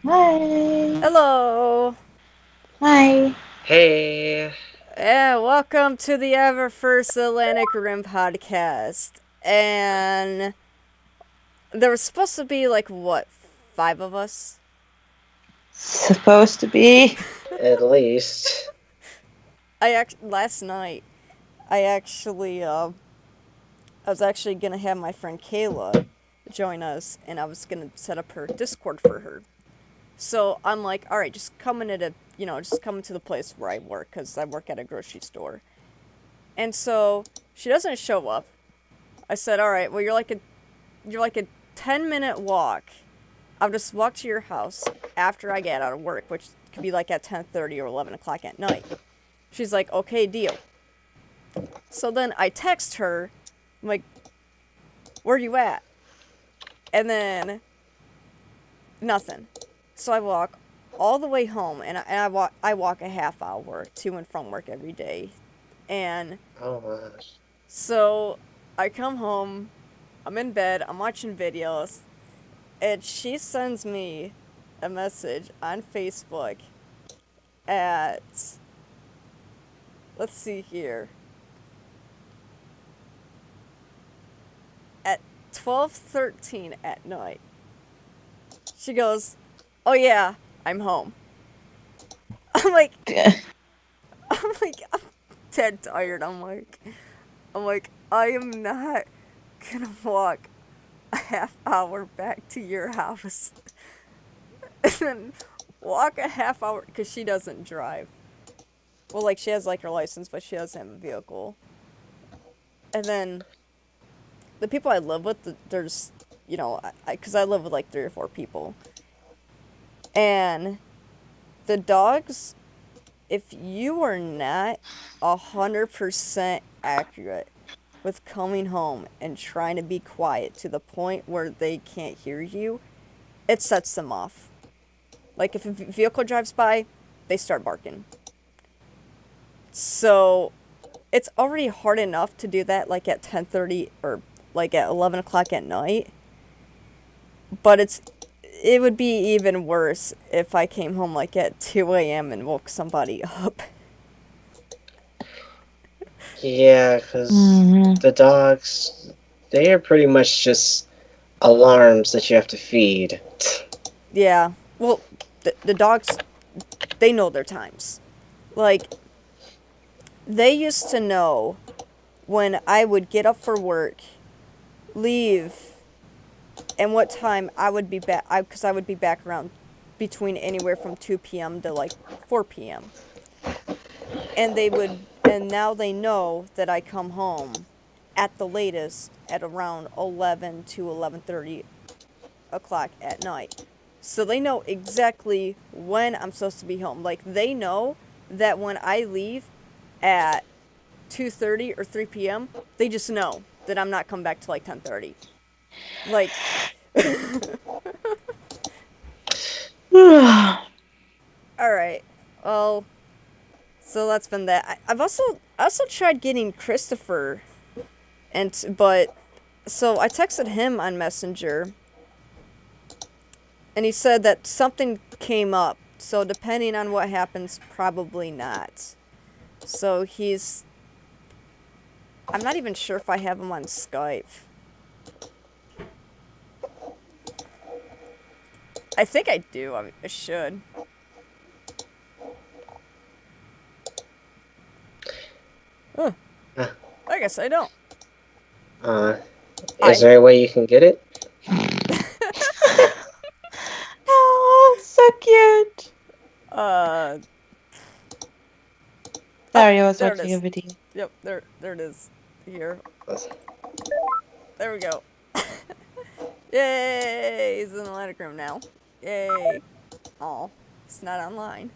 Hi. Hello, Hi. Hey. and welcome to the Ever First Atlantic Rim podcast. And there was supposed to be like what, five of us? Supposed to be. At least. Last night I actually I was actually gonna have my friend Kayla join us, and I was gonna set up her Discord for her. So I'm like, all right, just just come into the place where I work because I work at a grocery store. And so she doesn't show up. I said, all right, well you're like a 10-minute walk. I'll just walk to your house after I get out of work, which could be like at 10:30 or 11 o'clock at night. She's like, okay, deal. So then I text her, I'm like, where you at? And then nothing. So I walk all the way home, and I walk a half hour to and from work every day. And Oh my. so I come home, I'm in bed, I'm watching videos, and she sends me a message on Facebook at, let's see here, at 12:13 at night. She goes, "Oh yeah, I'm home." I'm like, I'm dead tired. I'm like, I am not gonna walk a half hour back to your house and then walk a half hour because she doesn't drive. Well, like she has like her license, but she doesn't have a vehicle. And then the people I live with, there's, because I live with like three or four people, and the dogs, if you are not 100% accurate with coming home and trying to be quiet to the point where they can't hear you, it sets them off. Like if a vehicle drives by, they start barking. So it's already hard enough to do that like at 10:30 or like at 11 o'clock at night, but it would be even worse if I came home like at 2 a.m. and woke somebody up. Yeah, because hmm the dogs, they are pretty much just alarms that you have to feed. Yeah. Well, the dogs, they know their times. Like, they used to know when I would get up for work, leave, and what time I would be back. Because I would be back around between anywhere from 2 p.m. to like 4 p.m. And now they know that I come home at the latest at around 11 to 11:30 o'clock at night. So they know exactly when I'm supposed to be home. Like they know that when I leave at 2:30 or 3 p.m., they just know that I'm not coming back till like 10:30. Like all right. Well, so that's been that. I also tried getting Kristopher, but so I texted him on Messenger, and he said that something came up. So depending on what happens, probably not. So I'm not even sure if I have him on Skype. I think I do. I should. Huh. Uh, I guess I don't. uh, is I there a way you can get it? Oh, so cute. uh oh, Sorry, I was there it watching a is. video. Yep, there it is. Here. There we go. Yay! He's in the Atlantic room now. Yay! Oh, it's not online.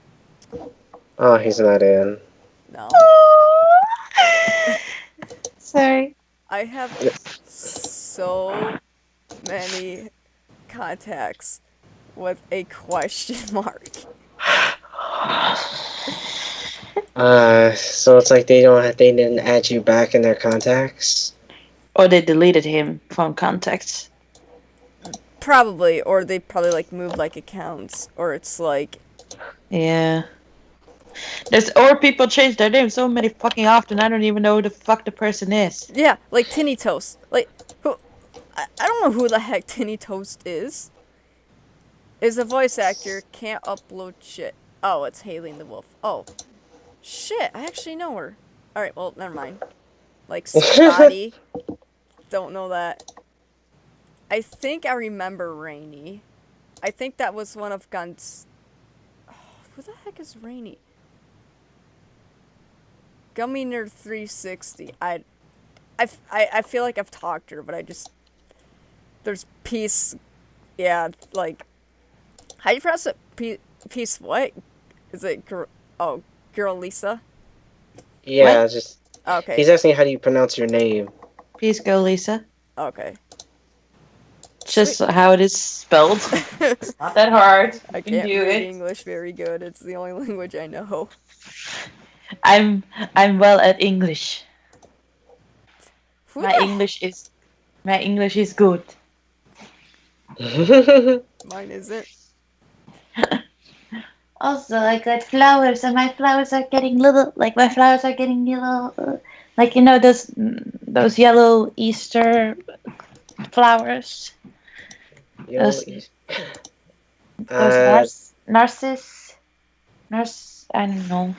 Oh, he's not in. No. Oh. Sorry. I have so many contacts with a question mark. So it's like they didn't add you back in their contacts? Or they deleted him from contacts. Probably, or they probably like move like accounts, or it's like Yeah. Or people change their name so many fucking often. I don't even know who the fuck the person is. yeah, like Tinny Toast. Like who? I don't know who the heck Tinny Toast is. Is a voice actor, can't upload shit. Oh, it's Haley the Wolf. Oh, shit, I actually know her. Alright, well, never mind. Like, Spotty. Don't know that. I think I remember Rainy. I think that was one of Gun's... Oh, who the heck is Rainy? Gummy Nerd 360. I feel like I've talked to her, but I just... There's Peace... Yeah, like... How do you pronounce it? Peace what? Is it... Oh, Girl Lisa? Yeah, What? just Okay. he's asking how do you pronounce your name. Please go, Lisa. Okay. Just how it is spelled. It's not that hard. I You can can't do read it. English very good. It's the only language I know. I'm well at English. Who My the English is good. Mine isn't. Also, I got flowers, and my flowers are getting little. Like my flowers are getting little, like you know those yellow Easter flowers. Yo, Those narcissus. I don't know.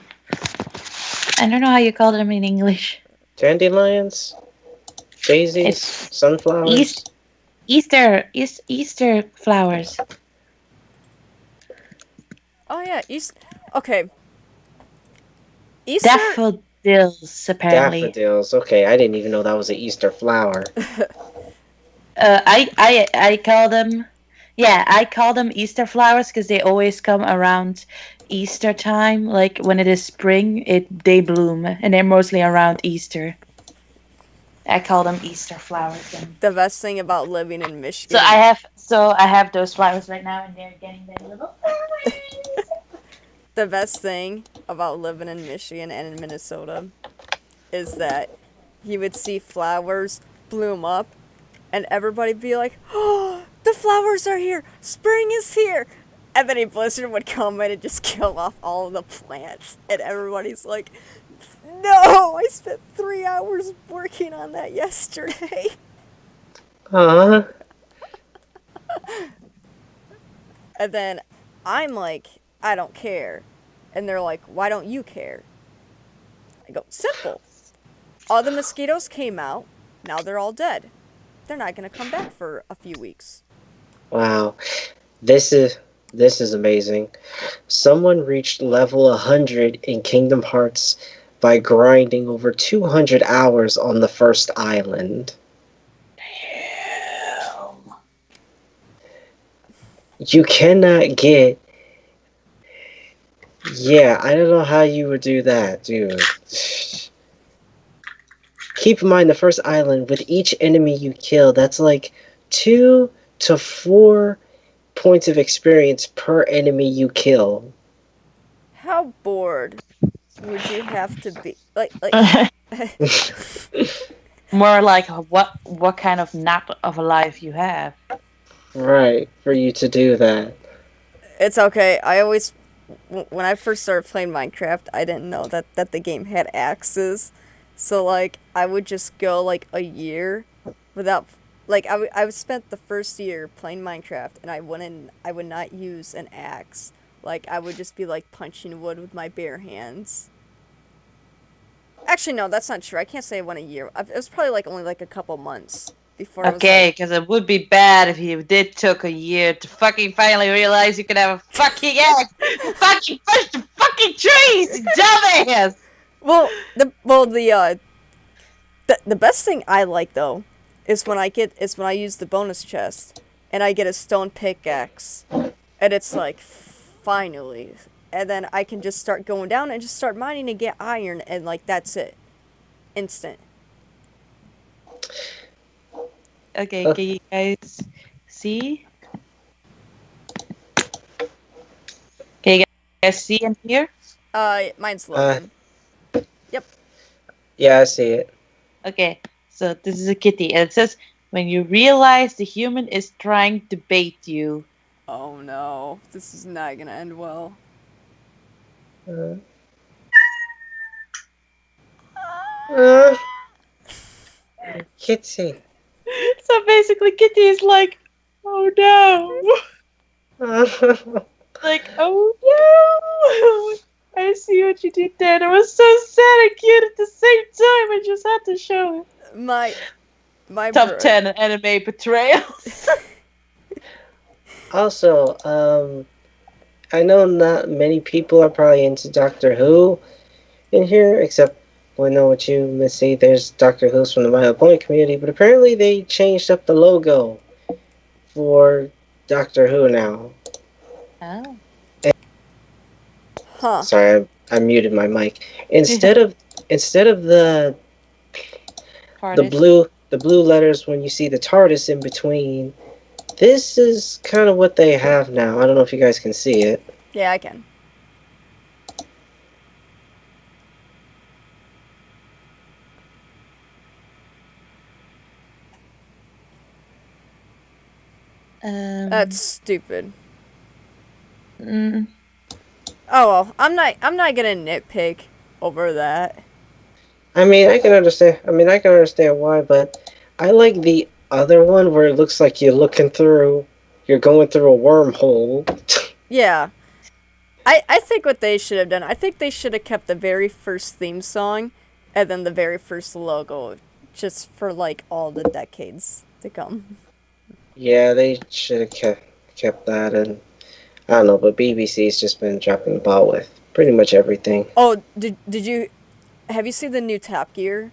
I don't know how you call them in English. dandelions, daisies, It's sunflowers. Easter flowers. Oh yeah, Okay. Easter. Daffodils, apparently. Daffodils. Okay, I didn't even know that was an Easter flower. I call them. Yeah, I call them Easter flowers because they always come around Easter time. Like when it is spring, they bloom, and they're mostly around Easter. I call them Easter flowers. The best thing about living in Michigan. So I have those flowers right now, and they're getting their little flowers. The best thing about living in Michigan and in Minnesota is that you would see flowers bloom up, and everybody be like, "Oh, the flowers are here! Spring is here!" And then a blizzard would come in and just kill off all of the plants, and everybody's like, "No! I spent 3 hours working on that yesterday." Huh? And then I'm like, I don't care. And they're like, why don't you care? I go, simple. All the mosquitoes came out. Now they're all dead. They're not going to come back for a few weeks. Wow. This is amazing. Someone reached level 100 in Kingdom Hearts by grinding over 200 hours on the first island. Damn. You cannot get... Yeah, I don't know how you would do that, dude. Keep in mind, the first island, with each enemy you kill, that's like 2 to 4 points of experience per enemy you kill. How bored would you have to be? Like More like what kind of nap of a life you have. Right, for you to do that. It's okay. When I first started playing Minecraft, I didn't know that the game had axes. So, like, I would just go, like, a year without... Like, I spent the first year playing Minecraft, and I would not use an axe. Like, I would just be, like, punching wood with my bare hands. Actually, no, that's not true. I can't say I went a year. It was probably, like, only, like, a couple months before it was, Okay, because it would be bad if you did took a year to fucking finally realize you could have a fucking axe. Fucking push the fucking trees, you dumbass. Well, the best thing I like though is when I use the bonus chest and I get a stone pickaxe, and it's like finally, and then I can just start going down and just start mining and get iron, and like that's it, instant. Okay, can you guys see? Can you guys see and hear? Mine's loading. Yep. Yeah, I see it. Okay, so this is a kitty, and it says When you realize the human is trying to bait you. Oh no, this is not gonna end well. Uh, uh, Kitty. So basically, Kitty is like, oh no. Like, oh no. I see what you did there. It was so sad and cute at the same time. I just had to show it. My Top bro. 10 anime betrayals. Also, I know not many people are probably into Doctor Who in here, except I know what you, Missy. There's Doctor Who's from the My Point community, but apparently they changed up the logo for Doctor Who now. Oh. Huh. Sorry, I muted my mic. Instead of the blue letters when you see the TARDIS in between, this is kind of what they have now. I don't know if you guys can see it. Yeah, I can. That's stupid. Mm, Oh well, I'm not gonna nitpick over that. I mean, I can understand. I mean, I can understand why, but I like the other one where it looks like you're going through a wormhole. Yeah. I think what they should have done, I think they should have kept the very first theme song and then the very first logo just for like all the decades to come. Yeah, they should have kept that, and I don't know, but BBC's just been dropping the ball with pretty much everything. Oh, did you have you seen the new Top Gear?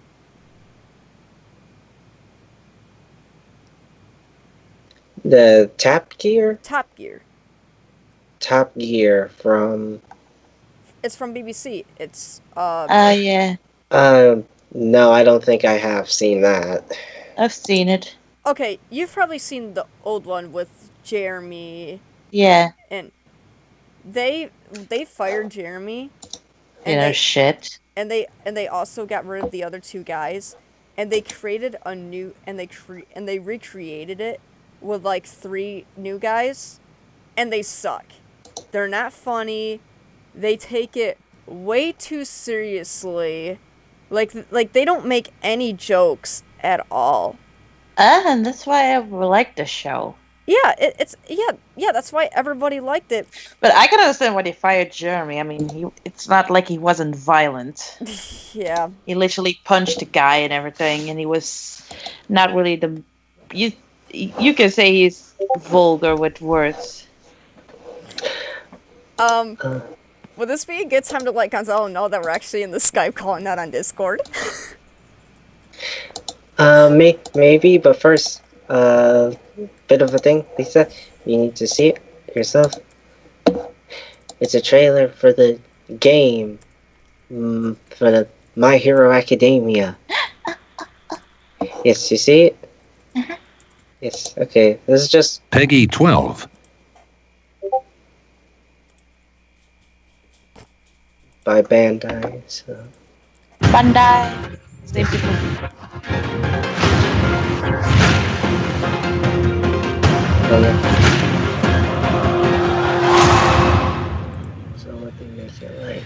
The Top Gear? Top Gear. Top Gear from... It's from BBC. It's yeah. No, I don't think I have seen that. I've seen it. okay, you've probably seen the old one with Jeremy Yeah. and they fired Jeremy Shit. and they also got rid of the other two guys and they created a new and they recreated it with like 3 new guys and they suck. They're not funny. They take it way too seriously. Like they don't make any jokes at all. And that's why I like the show. Yeah, it's that's why everybody liked it. But I can understand why they fired Jeremy. I mean, it's not like he wasn't violent. Yeah. He literally punched a guy and everything, and he was not really the... You can say he's vulgar with words. Would this be a good time to let Gonzalo know that we're actually in the Skype call and not on Discord? Maybe, but first, bit of a thing, Lisa. You need to see it yourself. It's a trailer for the game, for the My Hero Academia. Yes, you see it? Yes, okay. This is just Peggy 12. by Bandai, so... Bandai. Same people. So what they make it like?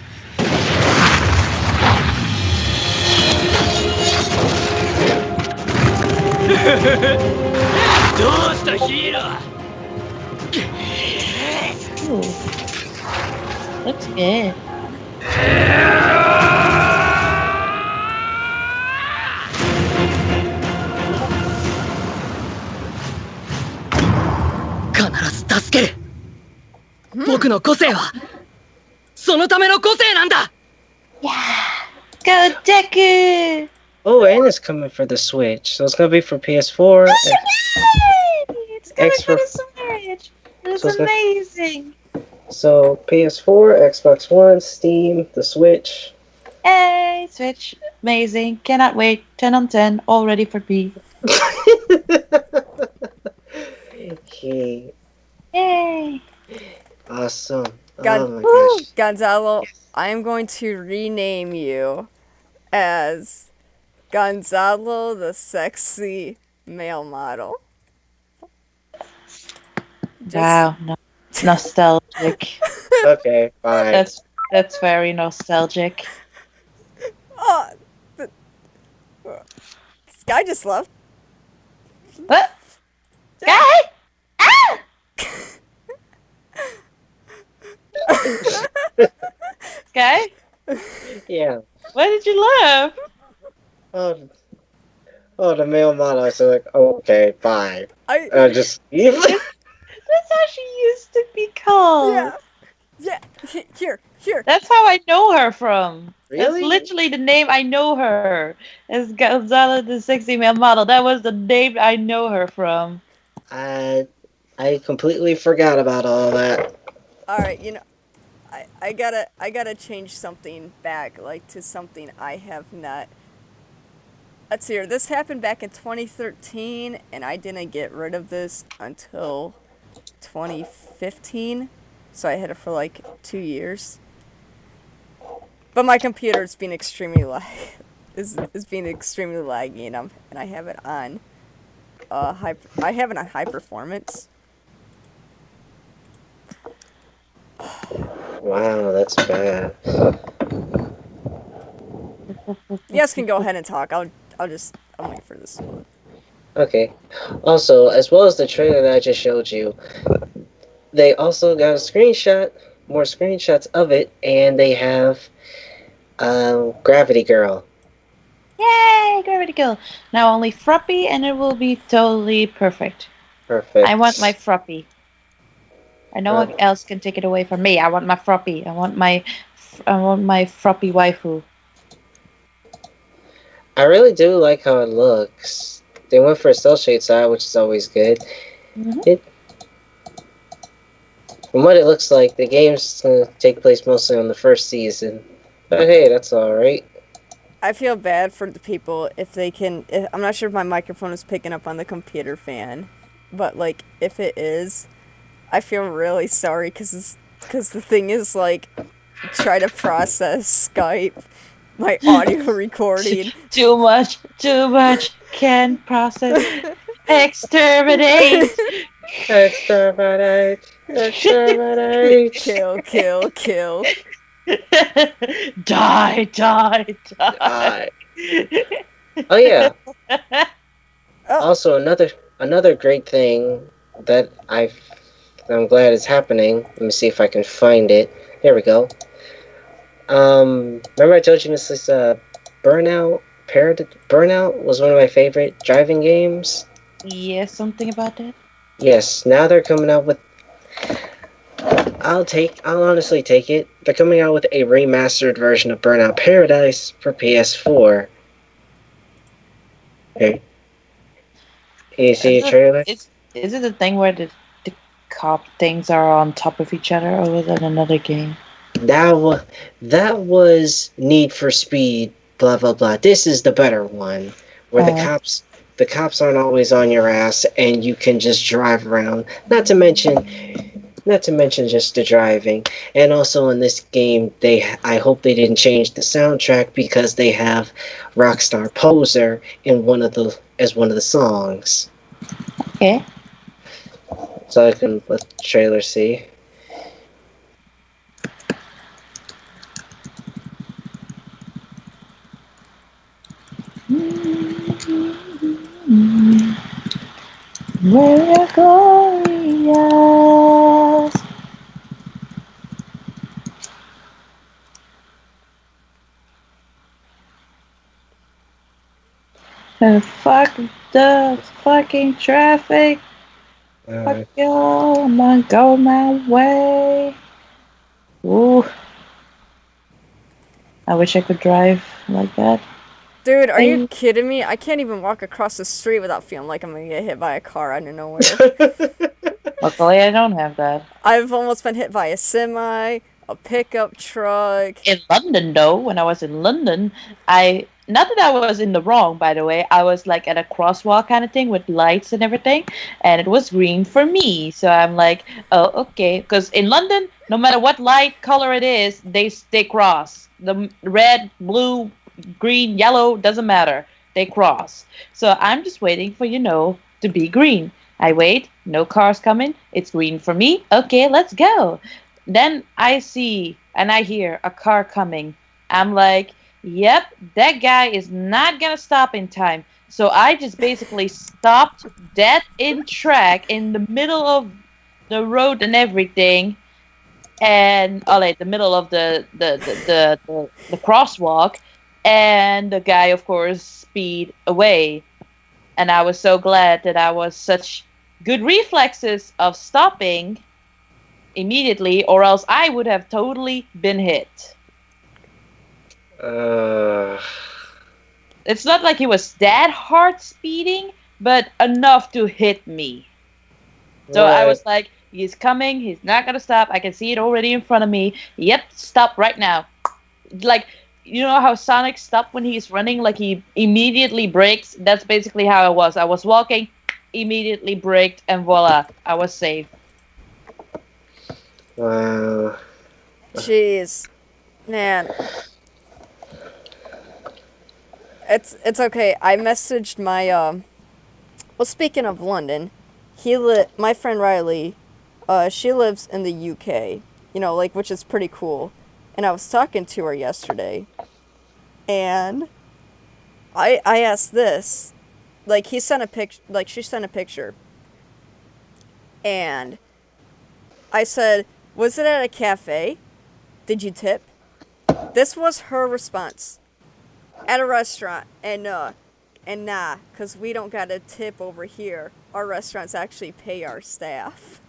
Ooh. Looks good. Go Deku! Oh, and it's coming for the Switch, so it's gonna be for PS4. It's coming X for for- the Switch. It's So it's gonna- amazing. So PS4, Xbox One, Steam, the Switch. Hey, Switch. Amazing. Cannot wait. 10 on 10. All ready for me. Okay, Yay. awesome. God- Oh my gosh. Gonzalo, I am going to rename you as Gonzalo the Sexy male model. Just Wow, nostalgic. Okay, fine. That's very nostalgic. oh, this guy just left. What? Yeah. Sky? Ah! Sky? Yeah. Why did you laugh? Oh, oh, the male model. I said, like, okay, bye. I And I just leave. That's how she used to be called. yeah yeah here. That's how I know her from. That's Really? literally the name I know her. As Gonzalo, the sexy male model. That was the name I know her from. I I completely forgot about all that. All right, I gotta change something back, like to something I have not. Let's see here. This happened back in 2013, and I didn't get rid of this until 2015. So I had it for like 2 years. But my computer's been extremely is being extremely laggy, and I have it on I have it on high performance. Wow, that's bad. You guys can go ahead and talk. I'll wait for this one. Okay. Also, as well as the trailer that I just showed you, they also got a screenshot, more screenshots of it, and they have Gravity Girl. Yay, Gravity Girl. Now only Fruppy and it will be totally perfect. Perfect. I want my Fruppy. I no one else can take it away from me. I want my Fruppy. I want my Fruppy waifu. I really do like how it looks. They went for a cell shade style, which is always good. Mm-hmm. From what it looks like, the game's going to take place mostly on the first season. But hey, that's alright. I feel bad for the people if they can. I'm not sure if my microphone is picking up on the computer fan, but like if it is, I feel really sorry because the thing is like try to process Skype, my audio recording. Too much. Can't process. Exterminate. Exterminate! Exterminate! Kill. Die. Oh yeah. Oh. Also, another great thing that I'm glad is happening. Let me see if I can find it. There we go. Remember I told you, Miss Lisa, Burnout was one of my favorite driving games. Yes, something about that. Yes, now they're coming out with. I'll honestly take it. They're coming out with a remastered version of Burnout Paradise for PS4. Okay. Can you see a trailer? Is it the thing where the cop things are on top of each other, or was that another game? That was Need for Speed. Blah blah blah. This is the better one, where the cops aren't always on your ass, and you can just drive around. Not to mention just the driving. And also in this game, I hope they didn't change the soundtrack because they have Rockstar Poser in one of the songs. Okay. So I can let the trailer see. We're glorious. And fuck the fucking traffic. Fuck y'all. I'm gonna go my way. Ooh. I wish I could drive like that. Dude, are you kidding me? I can't even walk across the street without feeling like I'm gonna get hit by a car out of nowhere. Luckily, I don't have that. I've almost been hit by a semi, a pickup truck. In London, though, when I was in London, not that I was in the wrong, by the way. I was like at a crosswalk kind of thing with lights and everything, and it was green for me. So I'm like, oh, okay. Because in London, no matter what light color it is, they cross. The red, blue, green, yellow, doesn't matter. they cross. So I'm just waiting for, to be green. I wait, no cars coming. It's green for me. Okay, let's go. Then I see and I hear a car coming. I'm like, yep, that guy is not gonna stop in time. So I just basically stopped dead in track in the middle of the road and everything, and like the middle of the crosswalk, and the guy, of course, speed away. And I was so glad that I was such good reflexes of stopping immediately, or else I would have totally been hit. Uh, It's not like he was that hard speeding, but enough to hit me. So I right. was like, he's coming, he's not gonna stop. I can see it already in front of me. Yep, stop right now. Like, you know how Sonic stopped when he's running, like he immediately brakes? That's basically how I was. I was walking, immediately braked, and voila, I was safe. Wow. Jeez, man. It's okay. I messaged my Well, speaking of London, my friend Riley, she lives in the UK. Like, which is pretty cool. And I was talking to her yesterday, and I asked this, like he sent a picture, like she sent a picture, and I said, "Was it at a cafe? Did you tip?" This was her response. At a restaurant, and nah, cause we don't got a tip over here. Our restaurants actually pay our staff.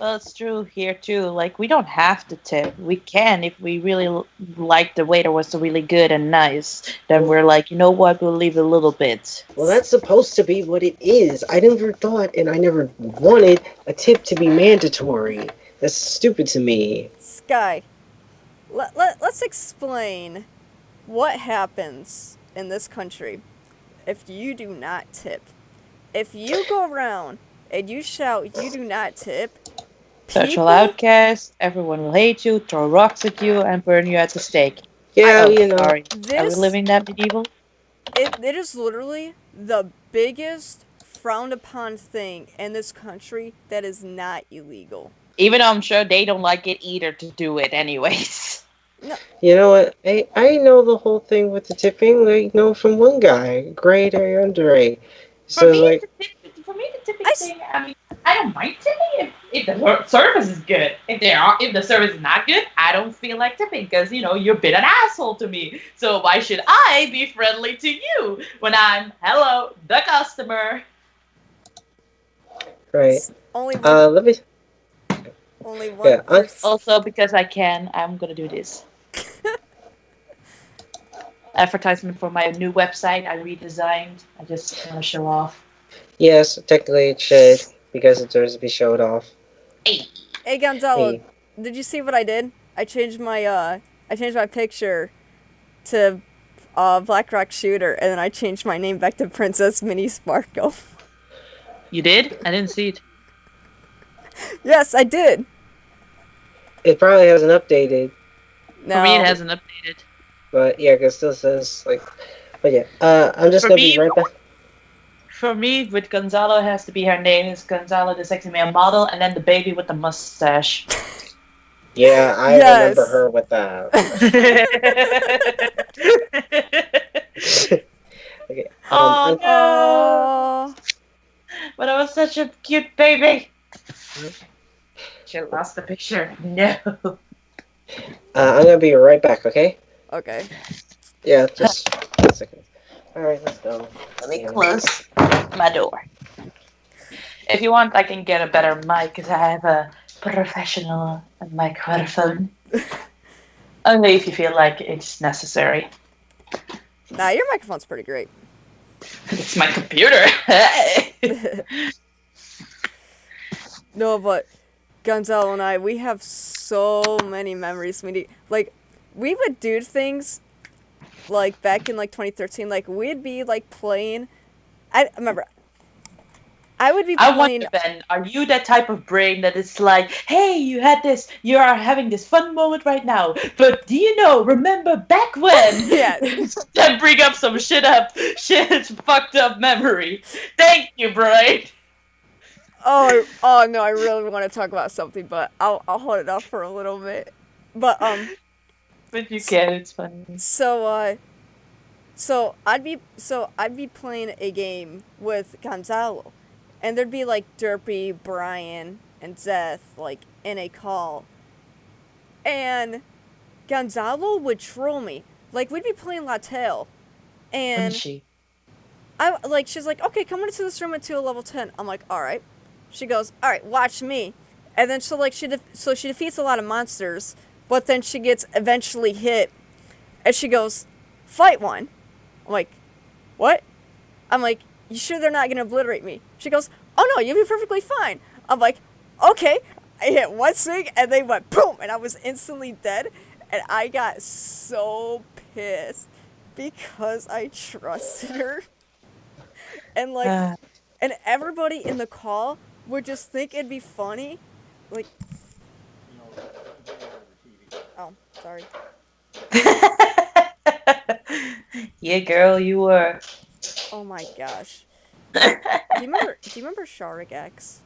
Well, it's true here too. Like, we don't have to tip. We can if we really like the waiter was really good and nice. Then we're like, you know what? We'll leave a little bit. Well, that's supposed to be what it is. I never thought and I never wanted a tip to be mandatory. That's stupid to me. Sky, let's explain what happens in this country if you do not tip. If you go around and you shout you do not tip, Social people, outcast. Everyone will hate you, throw rocks at you, and burn you at the stake. I Yeah, Oh, you know. sorry. Are we this living that medieval? it is literally the biggest frowned upon thing in this country that is not illegal. Even though I'm sure they don't like it either to do it anyways. No, You know what? I know the whole thing with the tipping, like, from one guy, grade A, under A. For So, me, like, the tipping I thing. I mean, I don't mind tipping if the service is good. If the service is not good, I don't feel like tipping because you're been an asshole to me. So why should I be friendly to you when I'm hello the customer? right. only one Let me, only one yeah, person. Also, because I can, I'm gonna do this. Advertisement for my new website I redesigned. I just want to show off. yes, technically it should, because it deserves to be showed off. Hey. Hey Gonzalo, Hey, did you see what I did? I changed my picture to Black Rock Shooter, and then I changed my name back to Princess Minnie Sparkle. You did? I didn't see it. Yes, I did. it probably hasn't updated, For me, it No. hasn't updated. but yeah, 'cause it still says, like, but yeah, I'm just For gonna be me, right back. For me, with Gonzalo, it has to be her name is Gonzalo, the sexy male model, and then the baby with the mustache. Yeah, I remember Yes. her with that. Okay, Oh no! Oh. But I was such a cute baby. She lost the picture. No. I'm gonna be right back, okay? Okay. Yeah, just a second. Alright, let's go. Let me close my door. If you want, I can get a better mic because I have a professional microphone. Only if you feel like it's necessary. Nah, your microphone's pretty great. It's my computer. No, but Gonzalo and I, we have so many memories. We would do things like back in like 2013. Like we'd be like playing. I remember I would be I playing. wonder, Ben, are you that type of brain that is like, hey, you are having this fun moment right now, but do you know, remember back when? Yes. Then bring up some shit, fucked up memory. Thank you, brain. Oh no, I really want to talk about something, but I'll hold it off for a little bit. But But you can, it's funny. so I'd be playing a game with Gonzalo, and there'd be like Derpy, Brian, and Zeth like in a call, and Gonzalo would troll me. Like we'd be playing Latel, Wouldn't and she? she's like, okay, come into this room until level 10. I'm like, all right. She goes, all right, watch me. And then she defeats a lot of monsters, but then she gets eventually hit, and she goes, fight one. I'm like, what? I'm like, you sure they're not gonna obliterate me? She goes, oh no, you'll be perfectly fine. I'm like, okay. I hit one swing and they went boom, and I was instantly dead, and I got so pissed because I trusted her. And like, Uh, and everybody in the call would just think it'd be funny. Like, oh, sorry. yeah, girl, you were. Oh my gosh. Do you remember Sharik X?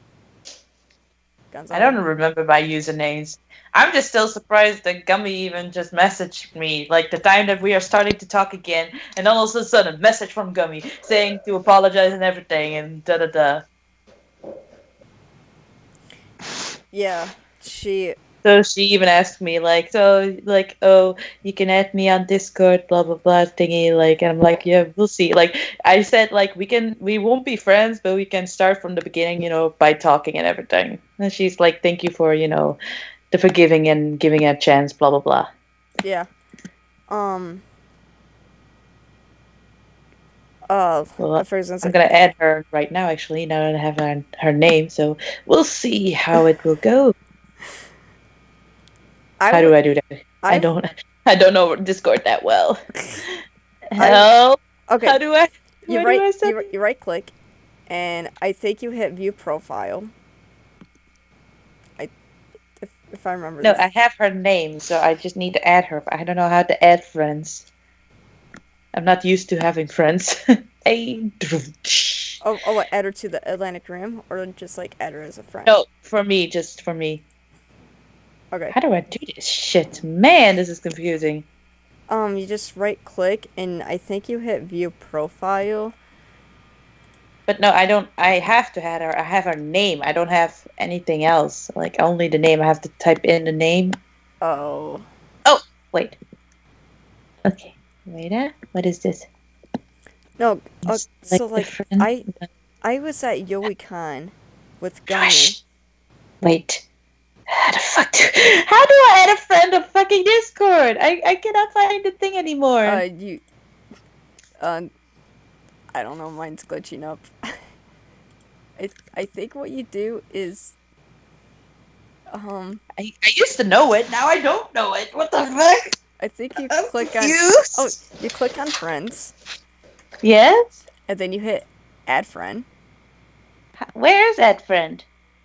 I don't Gonzalo? remember my usernames. I'm just still surprised that Gummy even just messaged me, like the time that we are starting to talk again, and all of a sudden a message from Gummy saying to apologize and everything, and da da da. Yeah, she. So she even asked me, like, oh, you can add me on Discord, blah blah blah thingy, like, and I'm like, yeah, we'll see. Like, I said, like, we won't be friends, but we can start from the beginning, by talking and everything. And she's like, thank you for, the forgiving and giving a chance, blah blah blah. Yeah. Um. Well, For instance, I'm gonna add her right now, actually, now that I have her name. So we'll see how it will go. How do I do that? I I don't. I don't know Discord that well. I Help! okay. How do I? You Where right do I set? you right click, and I think you hit view profile. If I remember No, this. I have her name, so I just need to add her. But I don't know how to add friends. I'm not used to having friends. Hey. What, add her to the Atlantic Rim, or just like add her as a friend? No, for me, just for me. Okay. How do I do this shit? Man, this is confusing. You just right click, and I think you hit view profile. But no, I don't. I have to have her. I have her name. I don't have anything else. Like only the name. I have to type in the name. Oh. Oh, wait. Okay. Wait. What is this? No. So the like friend. I was at YoiCon with Gummy. Gosh. Wait. How the fuck? How do I add a friend to fucking Discord? I cannot find the thing anymore. I don't know. Mine's glitching up. I think what you do is I used to know it. Now I don't know it. What the fuck? I think you I'm click confused. on you click on friends, Yes. and then you hit add friend. Where's that friend?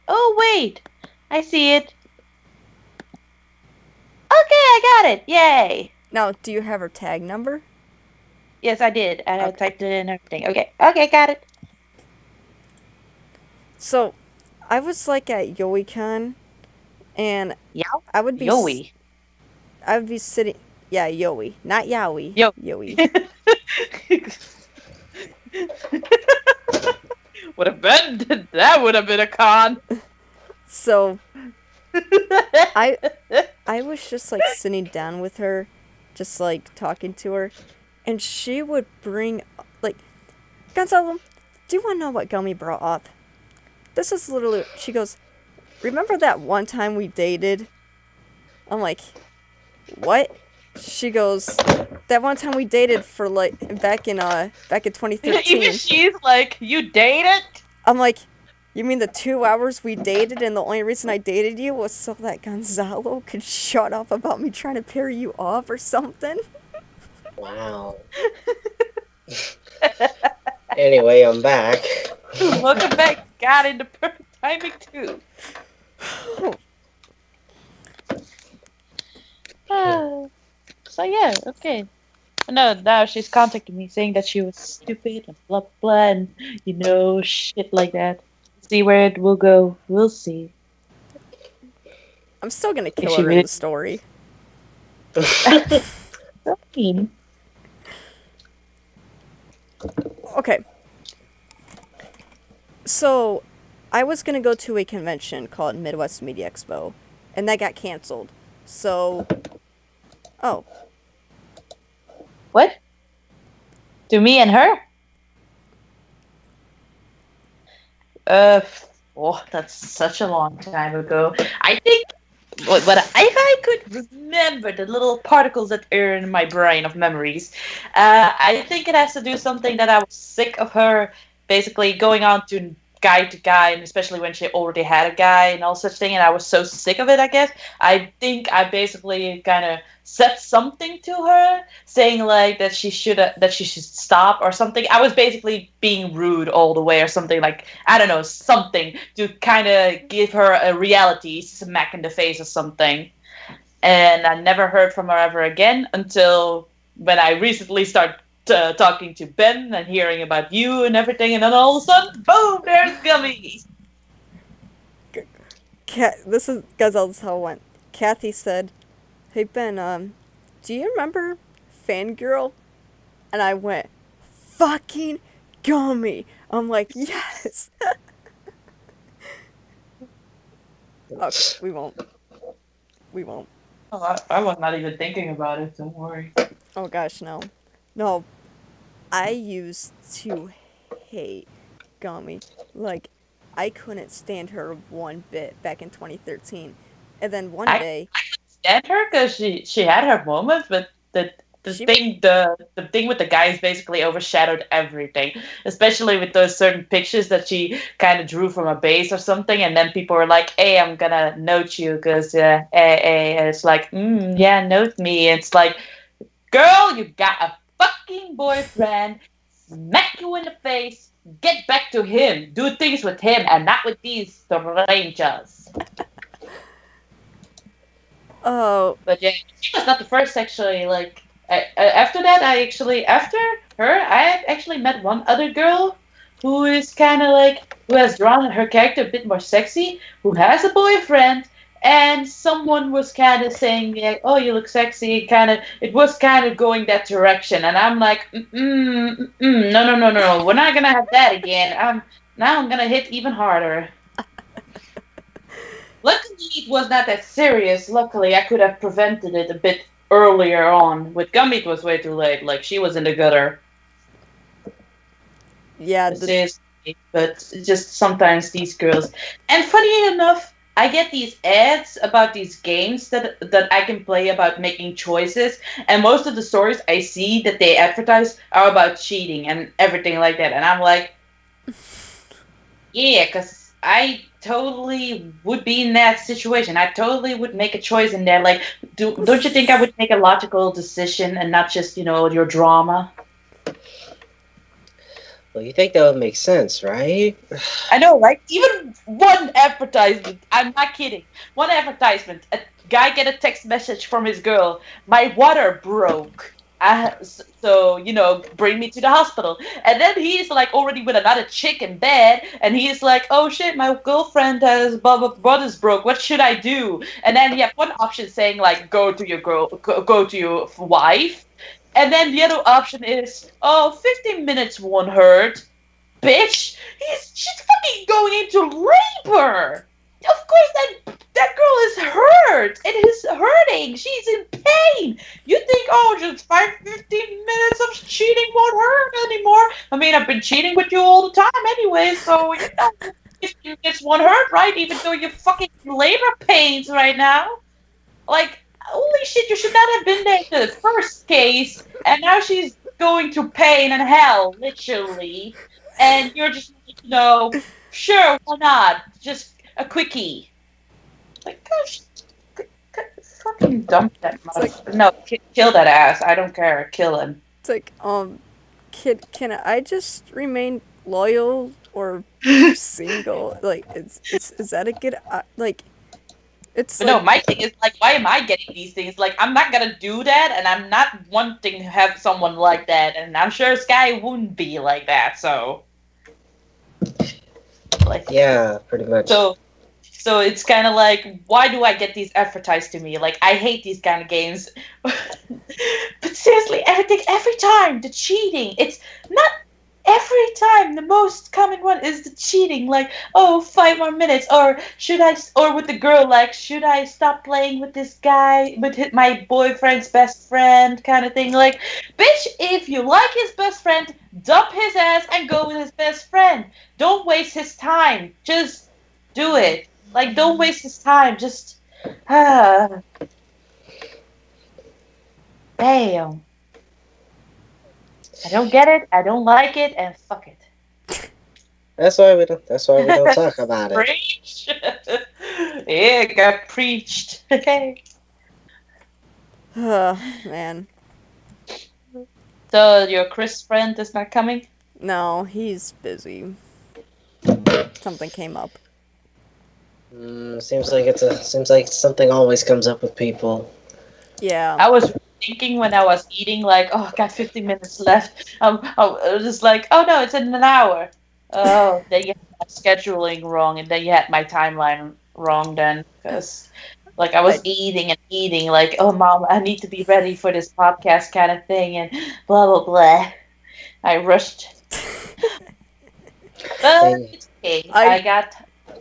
Oh wait, I see it. Okay, I got it. Yay. Now, do you have her tag number? Yes, I did. And I Okay. typed it in and everything. Okay, got it. So, I was like at YoiCon, and Yeah. I would be Yoey. I would be sitting. Yeah, Yoi, not Yowie. Yo. Yoi. Would have been that would have been a con. So, I was just like sitting down with her, just like talking to her, and she would bring like, Gonzalo, do you want to know what Gummy brought up? This is literally. She goes, remember that one time we dated? I'm like, what? She goes, that one time we dated for like back in 2013. Even she's like, you dated? I'm like, you mean the 2 hours we dated, and the only reason I dated you was so that Gonzalo could shut up about me trying to pair you off or something? Wow. Anyway, I'm back. Welcome back, got in the perfect timing too. Ah, so yeah, okay. No, now she's contacting me saying that she was stupid and blah blah blah and shit like that. See where it will go. We'll see. I'm still gonna If kill she her in really the story. so mean. Okay. So, I was gonna go to a convention called Midwest Media Expo, and that got canceled. So, oh, What? To me and her? Uh, that's such a long time ago. I think what if I could remember the little particles that are in my brain of memories, I think it has to do something that I was sick of her basically going on to guy, and especially when she already had a guy and all such thing, and I was so sick of it. I guess I think I basically kind of said something to her, saying like that she should stop or something. I was basically being rude all the way or something like I don't know something to kind of give her a reality smack in the face or something. And I never heard from her ever again until when I recently started talking to Ben and hearing about you and everything, and then all of a sudden, boom, there's gummies. This is Gazelles how it went. Kathy said, "Hey Ben, do you remember Fangirl?" And I went, "Fucking gummy." I'm like, yes. Okay, we won't. We won't. Oh, I was not even thinking about it. Don't worry. Oh gosh, no. No, I used to hate Gummy. Like, I couldn't stand her one bit back in 2013. And then one I day, stand her because she had her moments, but she. the thing with the guys basically overshadowed everything, especially with those certain pictures that she kind of drew from a base or something, and then people were like, "Hey, I'm gonna note you because and it's like, yeah, note me." It's like, girl, you got a fucking boyfriend, smack you in the face. Get back to him. Do things with him and not with these strangers. Oh, But yeah, she was not the first actually. Like after that, after her, I actually met one other girl who is kind of like who has drawn her character a bit more sexy, who has a boyfriend, and someone was kind of saying like, "Oh, you look sexy." Kind of, it was kind of going that direction, and I'm like, no, no, no, no, we're not gonna have that again. Now I'm gonna hit even harder. Luckily, it was not that serious. Luckily, I could have prevented it a bit earlier on. With Gummy, it was way too late. Like, she was in the gutter. yeah, Seriously. But just sometimes these girls. And funny enough, I get these ads about these games that I can play about making choices. And most of the stories I see that they advertise are about cheating and everything like that. And I'm like, yeah, because I totally would be in that situation. I totally would make a choice in there. Like, don't you think I would make a logical decision and not just, your drama? Well, you think that would make sense, right? I know, right? Even one advertisement, I'm not kidding. One advertisement, a guy get a text message from his girl, my water broke. Bring me to the hospital. And then he's like already with another chick in bed, and he's like, oh shit, my girlfriend has blah blah water's broke. What should I do? And then you have one option saying like, go to your go to your wife. And then the other option is, oh, 15 minutes won't hurt. Bitch, she's fucking going into labor. Of course, that girl is hurt. It is hurting. She's in pain. You think, oh, just 15 minutes of cheating won't hurt anymore? I mean, I've been cheating with you all the time anyway, so this won't hurt, right? Even though you're fucking labor pains right now. Like, holy shit, you should not have been there in the first case, and now she's going through pain and hell, literally. And you're just, sure, why not? Just a quickie. Like, gosh, fucking dump that like motherfucker. No, kill that ass. I don't care. Kill him. it's like can I just remain loyal or single? Like, is that a good like? It's But no, like my thing is like, why am I getting these things? Like, I'm not gonna do that, and I'm not wanting to have someone like that, and I'm sure Sky wouldn't be like that. So, like, Yeah, pretty much. so, so it's kind of like, why do I get these advertised to me? Like, I hate these kind of games. But seriously, every time the cheating, it's not every time. The most common one is the cheating. Like, oh, 5 more minutes, or should I? Or with the girl, like, should I stop playing with this guy, with my boyfriend's best friend, kind of thing. Like, bitch, if you like his best friend, dump his ass and go with his best friend. Don't waste his time. Just do it. Like, don't waste his time. Just, ah, damn. I don't get it. I don't like it, and fuck it. That's why we don't. That's why we don't talk about it. Preach. Yeah, got preached. man. So your Chris friend is not coming? No, he's busy. Something came up. Seems like something always comes up with people. Yeah. I was thinking when I was eating, like, oh, I got 15 minutes left. I was just like, oh no, it's in an hour. Oh, then you had my scheduling wrong, and then you had my timeline wrong. Then, because like I was eating and eating, like, oh mom, I need to be ready for this podcast kind of thing, and blah blah blah. I rushed. But it's okay. I got.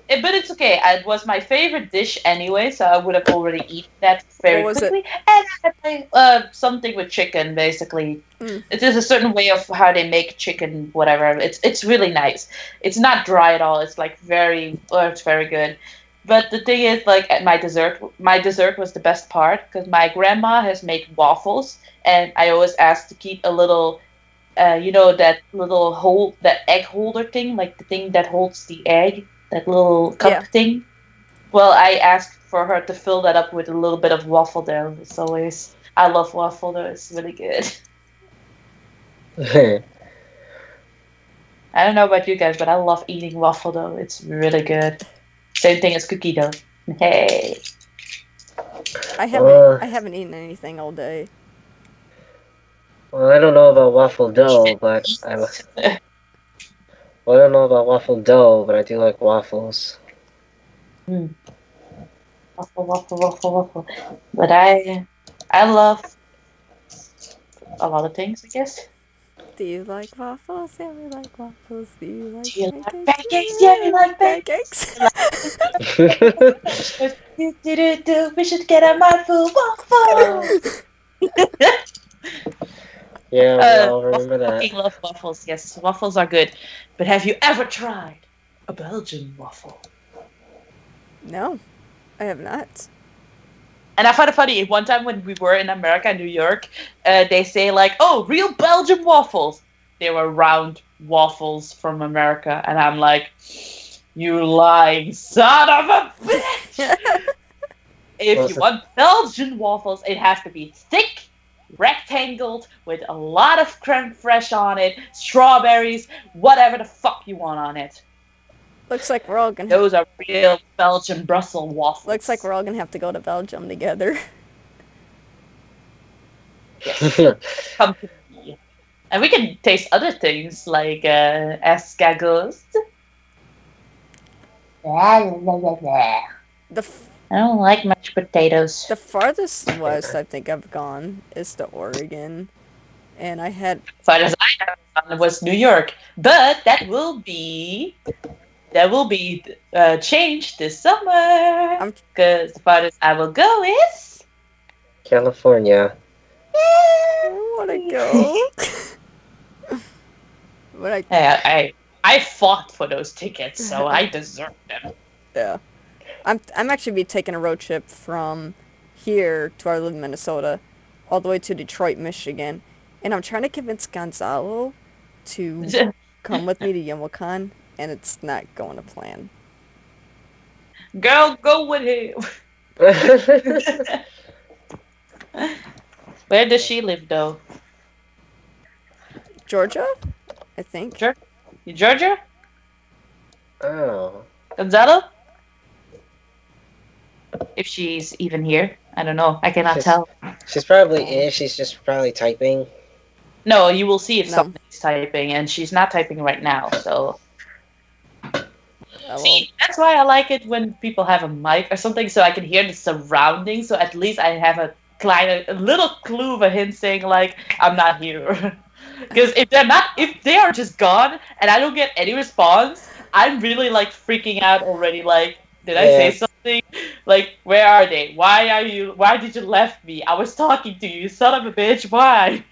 But it's okay. It was my favorite dish anyway, so I would have already eaten that very What was quickly. it? And I had something with chicken, basically. It is a certain way of how they make chicken, whatever. It's really nice. It's not dry at all. It's like it's very good. But the thing is, like at my dessert was the best part because my grandma has made waffles, and I always ask to keep a little that little that egg holder thing, like the thing that holds the egg, that little cup thing. Well, I asked for her to fill that up with a little bit of waffle dough. It's always, I love waffle dough. It's really good. I don't know about you guys, but I love eating waffle dough. It's really good. Same thing as cookie dough. Hey. I haven't eaten anything all day. Well, I don't know about waffle dough, but Well, I don't know about waffle dough, but I do like waffles. Waffle. But I love a lot of things, I guess. Do you like waffles? Yeah, we like waffles. Do you like pancakes? Yeah, we like pancakes. We should get a mindful waffles. Yeah, we all remember that. I love waffles. Yes, waffles are good. But have you ever tried a Belgian waffle? No, I have not. And I find it funny. One time when we were in America, New York, they say like, "Oh, real Belgian waffles." They were round waffles from America, and I'm like, "You lying son of a bitch!" If you want Belgian waffles, it has to be thick, rectangled, with a lot of creme fraiche on it, strawberries, whatever the fuck you want on it. Looks like we're all gonna. Those are real Belgian Brussels waffles. Looks like we're all gonna have to go to Belgium together. Yes. Come to me. And we can taste other things like escargots. I don't like mashed potatoes. The farthest west I think I've gone is to Oregon, and I had. Farthest I have gone was New York, but that will be changed this summer. Because the farthest I will go is California. I want to go. But I fought for those tickets, so I deserve them. Yeah. I'm actually be taking a road trip from here to where I live in Minnesota, all the way to Detroit, Michigan, and I'm trying to convince Gonzalo to come with me to YumaCon, and it's not going to plan. Girl, go with him. Where does she live, though? Georgia, I think. Sure. Georgia? Oh. Gonzalo? If she's even here. I don't know. I cannot She's tell. she's probably Oh, is. She's just probably typing. No, you will see if no. somebody's typing, and she's not typing right now. So Oh, well, see, that's why I like it when people have a mic or something, so I can hear the surroundings. So at least I have a little clue of a hint saying like I'm not here. Because if they are just gone and I don't get any response, I'm really like freaking out already. Like, did I say Yeah. something? Like, where are they? Why are you? Why did you left me? I was talking to you, son of a bitch. Why?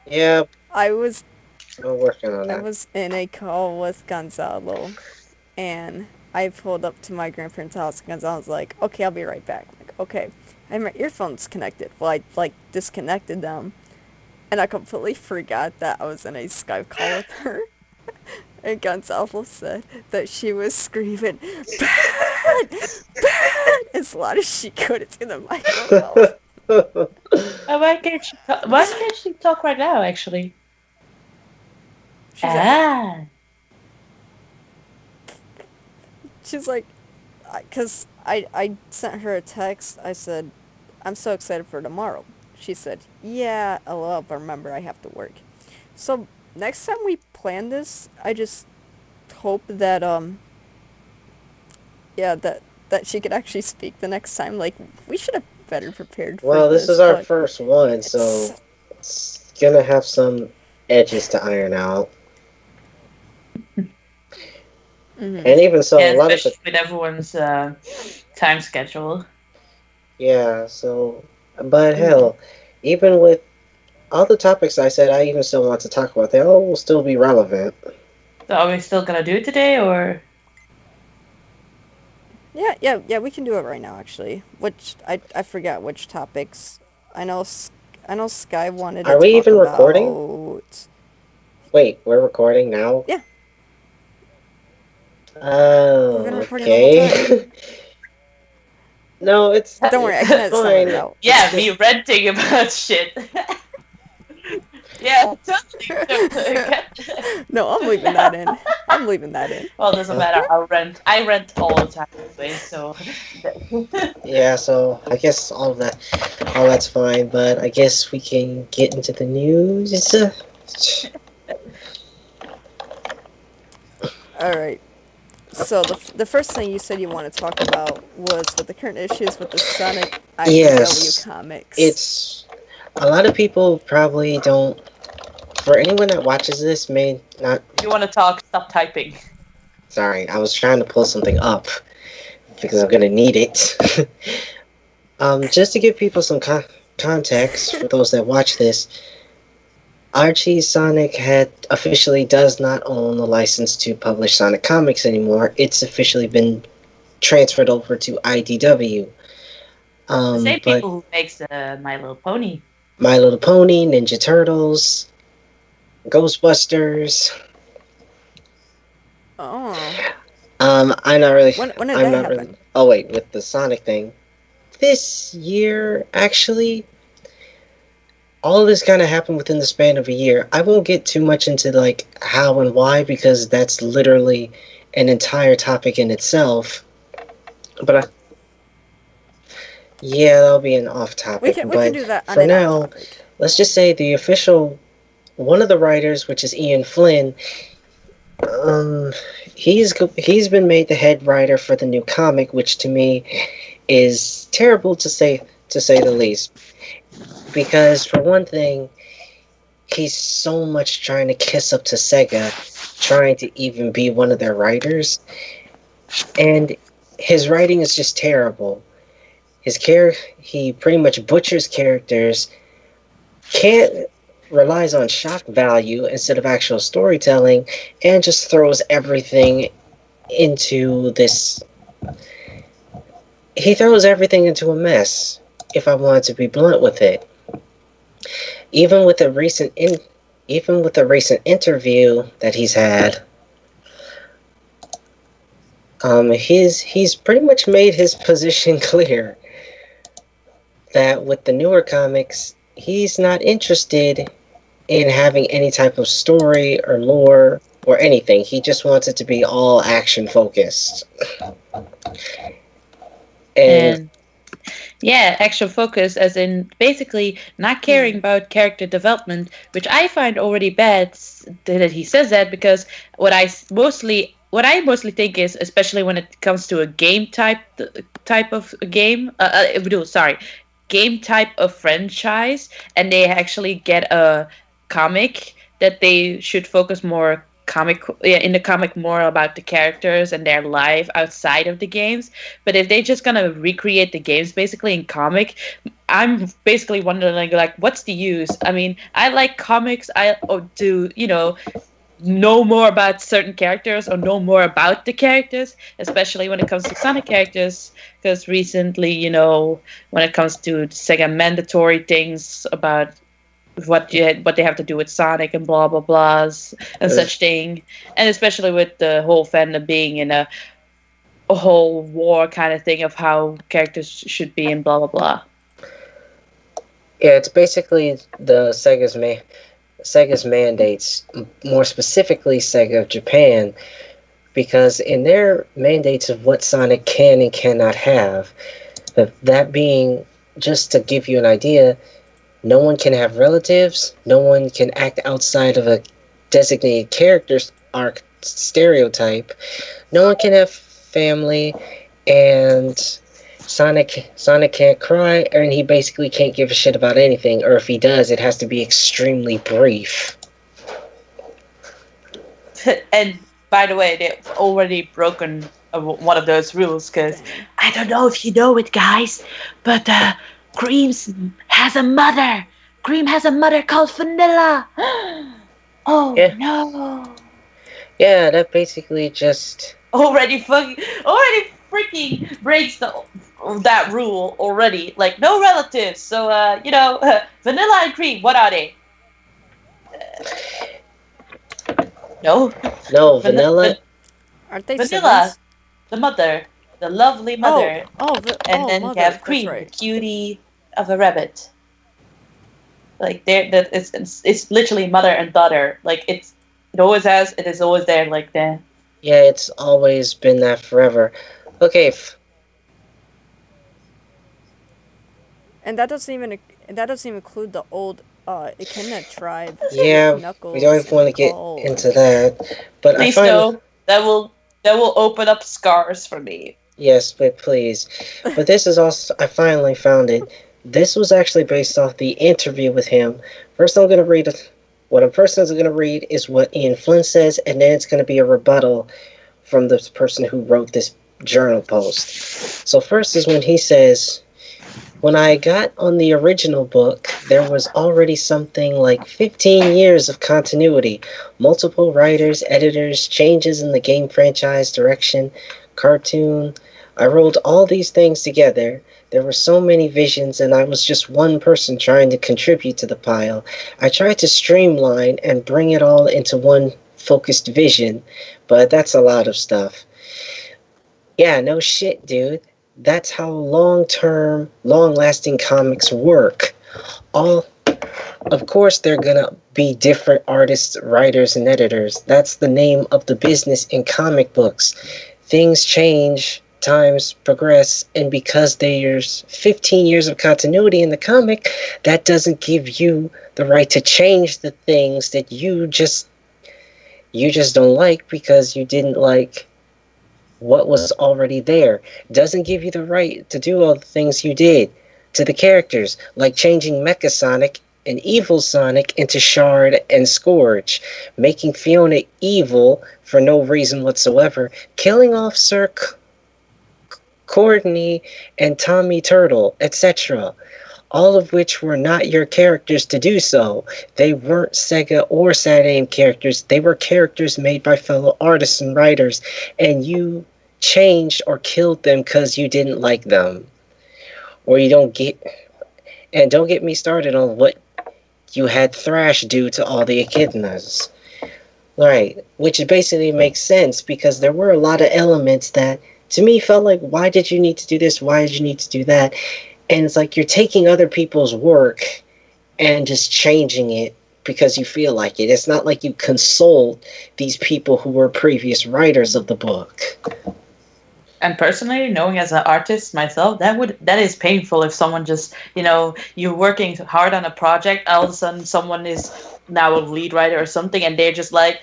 Yeah. I was I'm working on I that. was in a call with Gonzalo, and I pulled up to my grandparents' house. Gonzalo's like, "Okay, I'll be right back." I'm like, okay, I had my earphones connected. Well, I like disconnected them, and I completely forgot that I was in a Skype call with her. And Gonzalo said that she was screaming, "Bad! Bad!" as loud as she could into the microphone. Why can't she? Why can't she talk right now? Actually. She's at work. Ah. She's like, because I sent her a text. I said, "I'm so excited for tomorrow." She said, "Yeah, lol, but remember I have to work." So next time we plan this, I just hope that yeah, that she could actually speak the next time. Like, we should have better prepared for Well, this this, is our but first one, so it's it's gonna have some edges to iron out. mm-hmm. And even so, Yeah, a lot of the especially with everyone's time schedule. yeah. So, but Mm-hmm. hell, even with all the topics I said, I even still want to talk about. They all will still be relevant. So are we still gonna do it today, or Yeah, we can do it right now actually. Which I forgot which topics. I know I know Sky wanted to Are we talk even recording? about. Wait, we're recording now. Yeah, we've been Oh, recording the whole time. okay. No, Don't worry, I can it's edit some of it fine. out. It's yeah, me just ranting about shit? Yeah, totally. no, I'm leaving that in. I'm leaving that in. Well, it doesn't matter. I'll rent. I rent all the time anyway, so. Yeah, so I guess all that's fine. But I guess we can get into the news. All right. So the first thing you said you want to talk about was with the current issues with the Sonic IDW Yes, comics. it's a lot of people probably don't. For anyone that watches this, may not. If you want to talk, stop typing. Sorry, I was trying to pull something up because I'm gonna need it. Just to give people some context for those that watch this, Archie Sonic had officially does not own the license to publish Sonic comics anymore. It's officially been transferred over to IDW. The same But people who makes My Little Pony. My Little Pony, Ninja Turtles, Ghostbusters. Oh, I'm not really. when did I'm that not really. happen? Oh wait, with the Sonic thing, this year actually, all of this kind of happened within the span of a year. I won't get too much into like how and why because that's literally an entire topic in itself. But yeah, that'll be an off topic. We can But do that on for an off now, topic. let's just say the official one of the writers, which is Ian Flynn, um, he's been made the head writer for the new comic, which to me is terrible to say the least. Because for one thing, he's so much trying to kiss up to Sega, trying to even be one of their writers, and his writing is just terrible. He pretty much butchers characters, can't relies on shock value instead of actual storytelling, and just throws everything into this. He throws everything into a mess. If I wanted to be blunt with it, even with a recent interview that he's had, he's pretty much made his position clear that with the newer comics, he's not interested in having any type of story or lore or anything. He just wants it to be all action focused. And And yeah, action focus, as in basically not caring about character development, which I find already bad that he says that, because what I mostly think is, especially when it comes to a game type of a game, no, sorry, game type of franchise, and they actually get a comic, that they should focus more in the comic more about the characters and their life outside of the games. But if they're just gonna recreate the games basically in comic, I'm basically wondering like what's the use? I mean, I like comics. I do know more about certain characters or know more about the characters, especially when it comes to Sonic characters. Because recently, when it comes to Sega mandatory things about what they have to do with Sonic and blah blah blahs and uh, such thing, and especially with the whole fandom being in a whole war kind of thing of how characters should be and blah blah blah. yeah, it's basically the Sega's mandates, more specifically Sega of Japan, because in their mandates of what Sonic can and cannot have, that being, just to give you an idea, no one can have relatives, no one can act outside of a designated character's arc stereotype, no one can have family, and Sonic can't cry, and he basically can't give a shit about anything, or if he does, it has to be extremely brief. And by the way, they've already broken one of those rules, because I don't know if you know it, guys, but Cream has a mother. Cream has a mother called Vanilla. Oh Yeah, no! yeah, that basically just Already freaking breaks that rule already. Like no relatives. So Vanilla and Cream, what are they? No. no vanilla. Aren't they Vanilla, siblings? the mother, the lovely mother, and then you mother. have That's Cream, the right. cutie of a rabbit. Like it's literally mother and daughter. Like it is always there like that. Yeah, it's always been that forever. Okay, And that doesn't even include the old Echidna tribe yeah, with we don't Knuckles even and want to get McCall into and that, but I Please find, no. That will open up scars for me. yes, but please. But this is also, I finally found it. This was actually based off the interview with him. First, I'm going to read what a person is going to read is what Ian Flynn says, and then it's going to be a rebuttal from the person who wrote this journal post. So, first is when he says, when I got on the original book, there was already something like 15 years of continuity, multiple writers, editors, changes in the game franchise, direction, cartoon. I rolled all these things together. There were so many visions, and I was just one person trying to contribute to the pile. I tried to streamline and bring it all into one focused vision, but that's a lot of stuff. Yeah, no shit, dude. That's how long-term, long-lasting comics work. All, of course, they're gonna be different artists, writers, and editors. That's the name of the business in comic books. Things change, times progress, and because there's 15 years of continuity in the comic, that doesn't give you the right to change the things that you just don't like because you didn't like what was already there. Doesn't give you the right to do all the things you did to the characters, like changing Mecha Sonic and Evil Sonic into Shard and Scourge, making Fiona evil for no reason whatsoever, killing off Sir Courtney and Tommy Turtle, etc. All of which were not your characters to do so. They weren't Sega or SatAim characters. They were characters made by fellow artists and writers, and you changed or killed them because you didn't like them. Or you don't get... And don't get me started on what you had Thrash do to all the echidnas. Right, which basically makes sense because there were a lot of elements that to me felt like, why did you need to do this? Why did you need to do that? And it's like you're taking other people's work and just changing it because you feel like it. It's not like you consult these people who were previous writers of the book. And personally, knowing as an artist myself, that is painful if someone just, you're working hard on a project, all of a sudden someone is now a lead writer or something, and they're just like,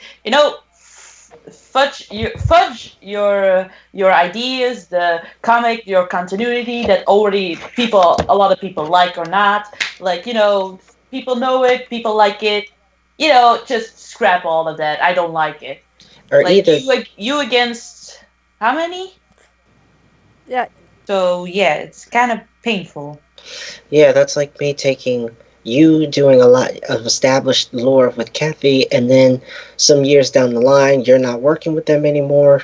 fudge your ideas, the comic, your continuity that already a lot of people like or not, like, people know it, people like it, just scrap all of that. I don't like it. Or Like either, you against how many? Yeah. So yeah, it's kind of painful. yeah, that's like me taking you doing a lot of established lore with Kathy, and then some years down the line, you're not working with them anymore.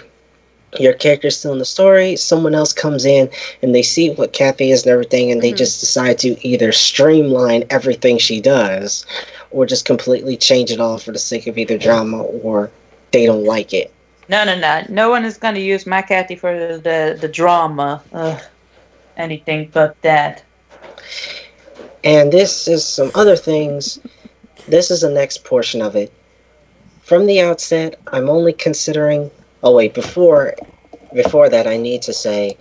Your character's still in the story. Someone else comes in and they see what Kathy is and everything, and they just decide to either streamline everything she does, or just completely change it all for the sake of either drama or they don't like it. No. No one is gonna use my Cathy for the drama. Anything but that. And this is some other things. This is the next portion of it. From the outset, I'm only considering. Oh wait, before that, I need to say.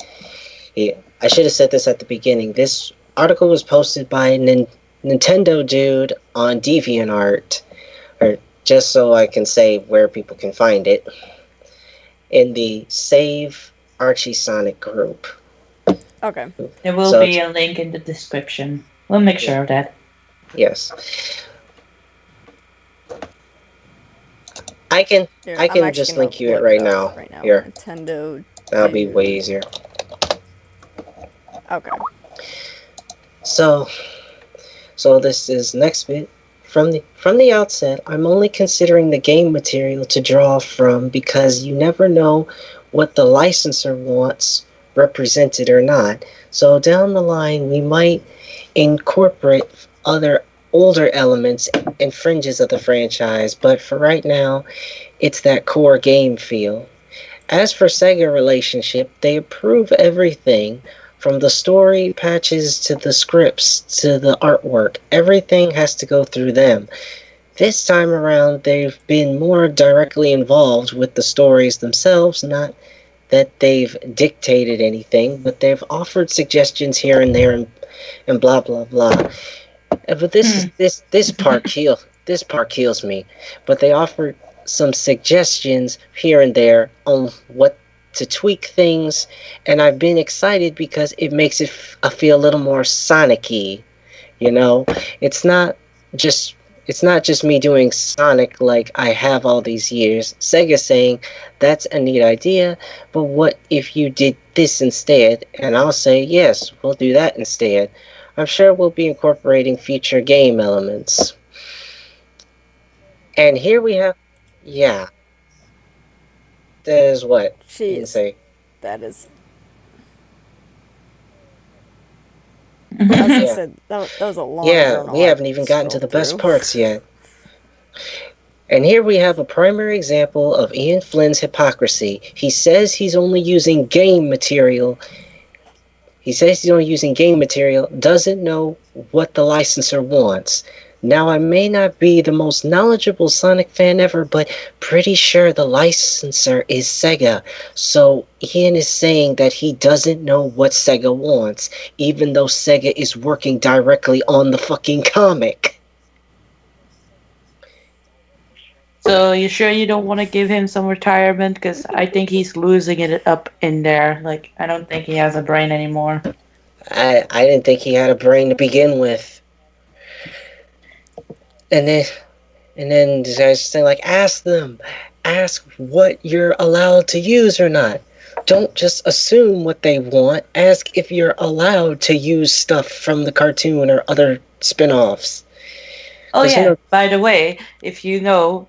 I should have said this at the beginning. This article was posted by Nintendo Dude on DeviantArt, or just so I can say where people can find it, in the Save Archie Sonic group. Okay. There will be a link in the description. We'll make sure of that. Yes. I can just link you it right now. Here. Nintendo. That'll be way easier. Okay. So this is next bit. From the outset, I'm only considering the game material to draw from because you never know what the licensor wants represented or not. So down the line, we might incorporate other older elements and fringes of the franchise, but for right now, it's that core game feel. As for Sega relationship, they approve everything from the story patches to the scripts to the artwork. Everything has to go through them. This time around, they've been more directly involved with the stories themselves, not that they've dictated anything, but they've offered suggestions here and there and blah blah blah. But this part kills me. But they offered some suggestions here and there on what to tweak things, and I've been excited because it makes it feel a little more Sonic-y. It's not just me doing Sonic like I have all these years. Sega saying that's a neat idea, but what if you did this instead? And I'll say yes, we'll do that instead. I'm sure we'll be incorporating future game elements. And here we have, yeah. That is what? Jeez. Say. That is. As I said, that was a long. Yeah, we haven't even gotten to the best parts yet. And here we have a primary example of Ian Flynn's hypocrisy. He says he's only using game material. Doesn't know what the licensor wants. Now, I may not be the most knowledgeable Sonic fan ever, but pretty sure the licensor is Sega. So Ian is saying that he doesn't know what Sega wants, even though Sega is working directly on the fucking comic. So you sure you don't want to give him some retirement? Because I think he's losing it up in there. Like, I don't think he has a brain anymore. I didn't think he had a brain to begin with. And then the guys say, like, ask what you're allowed to use or not. Don't just assume what they want. Ask if you're allowed to use stuff from the cartoon or other spin-offs. Oh yeah, by the way, if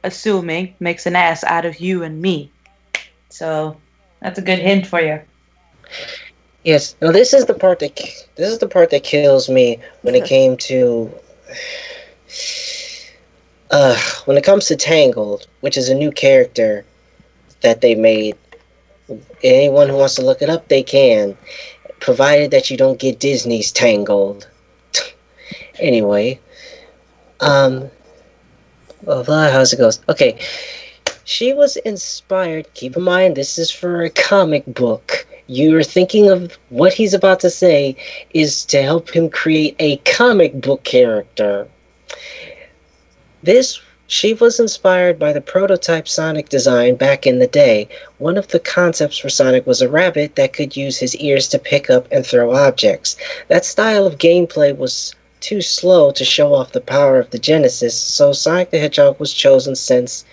assuming makes an ass out of you and me. So that's a good hint for you. Yes. Now this is the part that kills me when it came to when it comes to Tangled, which is a new character that they made. Anyone who wants to look it up, they can, provided that you don't get Disney's Tangled. Anyway, blah blah. How's it goes? Okay, she was inspired. Keep in mind, this is for a comic book. You're thinking of what he's about to say is to help him create a comic book character. This she was inspired by the prototype Sonic design back in the day. One of the concepts for Sonic was a rabbit that could use his ears to pick up and throw objects. That style of gameplay was too slow to show off the power of the Genesis, so Sonic the Hedgehog was chosen since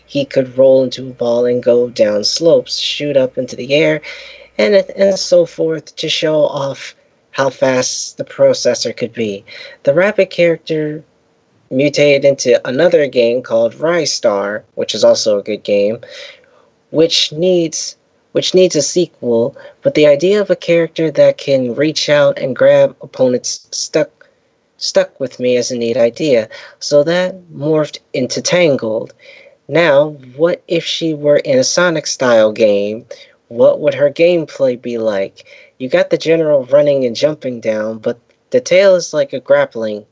he could roll into a ball and go down slopes, shoot up into the air, and so forth to show off how fast the processor could be. The rabbit character mutated into another game called Rise Star, which is also a good game, which needs a sequel, but the idea of a character that can reach out and grab opponents stuck with me as a neat idea, so that morphed into Tangled. Now, what if she were in a Sonic style game? What would her gameplay be like? You got the general running and jumping down, but the tail is like a grappling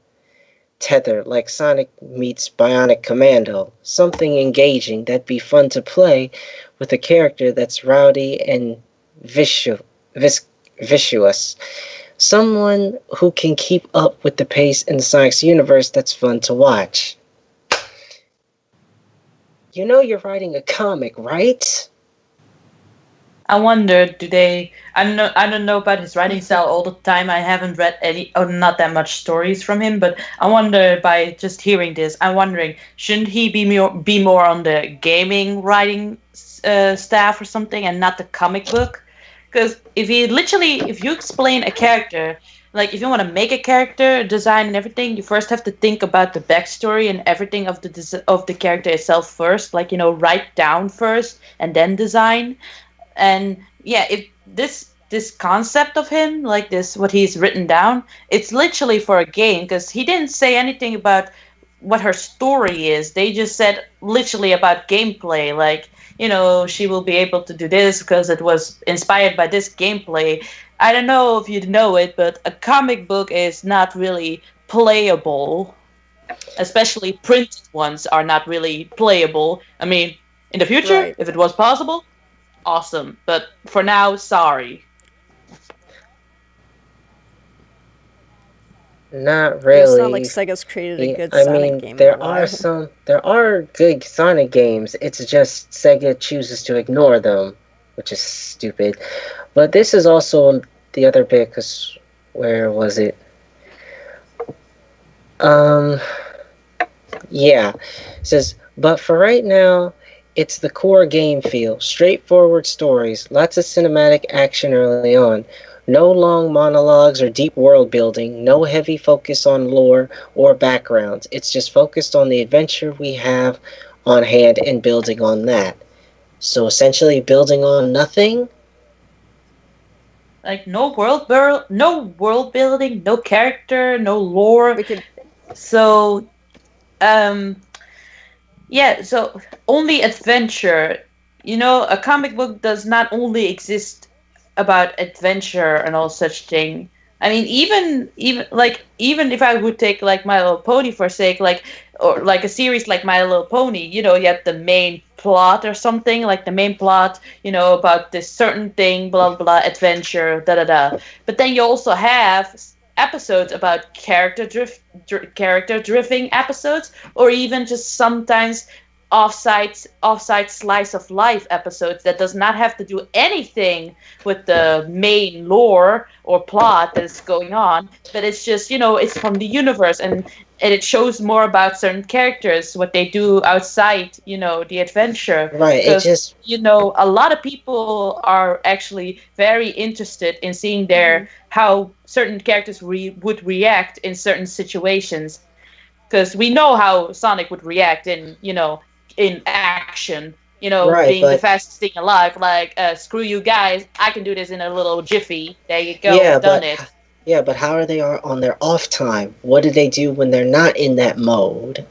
tether, like Sonic meets Bionic Commando. Something engaging that'd be fun to play with a character that's rowdy and vicious. Someone who can keep up with the pace in Sonic's universe that's fun to watch. You know you're writing a comic, right? I wonder, do they? I don't know about his writing style all the time. I haven't read any, or not that much stories from him. But I wonder, by just hearing this, I'm wondering, shouldn't he be more on the gaming writing staff or something, and not the comic book? Because if you explain a character, like if you want to make a character design and everything, you first have to think about the backstory and everything of the character itself first. Like, write down first and then design. And yeah, if this concept of him, like this, what he's written down, it's literally for a game, because he didn't say anything about what her story is. They just said literally about gameplay, like, she will be able to do this because it was inspired by this gameplay. I don't know if you know it, but a comic book is not really playable, especially printed ones are not really playable. I mean, in the future, Right. if it was possible, awesome, but for now, sorry. Not And it's not like really. Sega's created a good I Sonic mean, game in a while. there are good Sonic games. It's just Sega chooses to ignore them, which is stupid. But this is also the other bit, because where was it? Um, yeah. It says, but for right now, it's the core game feel. Straightforward stories, lots of cinematic action early on. No long monologues or deep world building, no heavy focus on lore or backgrounds. It's just focused on the adventure we have on hand and building on that. So essentially building on nothing? Like no world building, no character, no lore. We could So, um, yeah. So only adventure. A comic book does not only exist about adventure and all such thing. I mean, even if I would take like My Little Pony for sake, like, or like a series like My Little Pony, you have the main plot or something, like the main plot, about this certain thing, blah blah, blah, adventure, da da da. But then you also have episodes about character drifting episodes, or even just sometimes offside slice of life episodes that does not have to do anything with the main lore or plot that is going on, but it's just, it's from the universe, and it shows more about certain characters, what they do outside, the adventure. Right, it Because, just a lot of people are actually very interested in seeing how certain characters would react in certain situations. Because we know how Sonic would react in action, right, being the but fastest thing alive, like, screw you guys, I can do this in a little jiffy. There you go, yeah, done but it. yeah, but how are they on their off time? What do they do when they're not in that mode?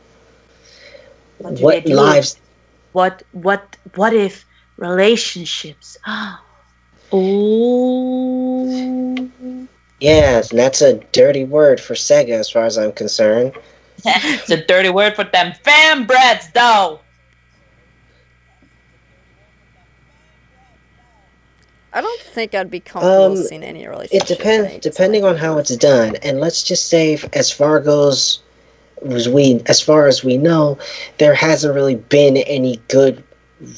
What do they What do? lives? What if relationships? Oh. Yes, and that's a dirty word for Sega as far as I'm concerned. It's a dirty word for them fam brats, though. I don't think I'd be comfortable Um, seeing any it relationship depends make depending Sonic on how universe. it's done, and let's just say, as far as we know, there hasn't really been any good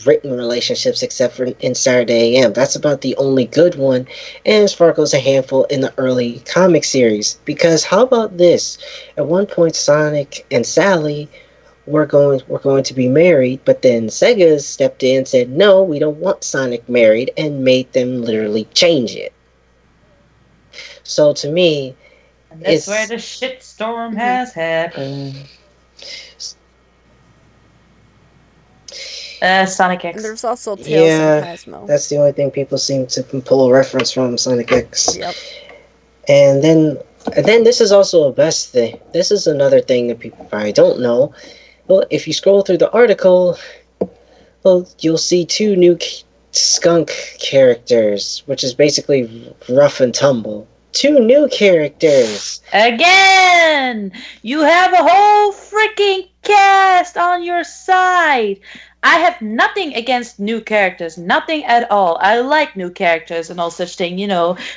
written relationships except for in Saturday AM. That's about the only good one, and as far goes a handful in the early comic series. Because how about this? At one point, Sonic and Sally were going to be married, but then Sega stepped in and said, no, we don't want Sonic married, and made them literally change it. So to me, And that's where it's the shitstorm Hmm. has happened. Sonic And X. there's also Tails and yeah, Cosmo. that's the only thing people seem to pull a reference from Sonic X. Yep. And then this is also a best thing. This is another thing that people probably don't know. Well, if you scroll through the article, well, you'll see two new skunk characters, which is basically Rough and Tumble. Two new characters. Again! You have a whole freaking cast on your side! I have nothing against new characters, nothing at all. I like new characters and all such thing,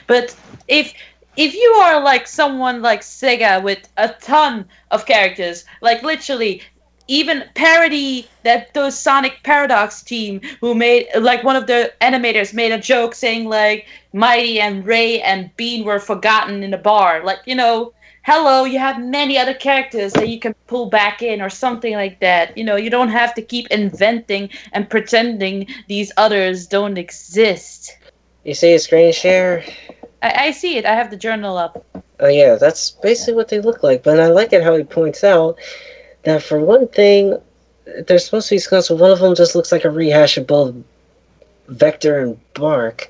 But if if you are like someone like Sega with a ton of characters, like literally even parody that those Sonic Paradox team who made like one of the animators made a joke saying like Mighty and Ray and Bean were forgotten in a bar. Like, hello, you have many other characters that you can pull back in or something like that. You don't have to keep inventing and pretending these others don't exist. You see a screen share? I see it. I have the journal up. Oh yeah, that's basically what they look like. But I like it how he points out that for one thing, they're supposed to be skunks, but one of them just looks like a rehash of both Vector and Bark.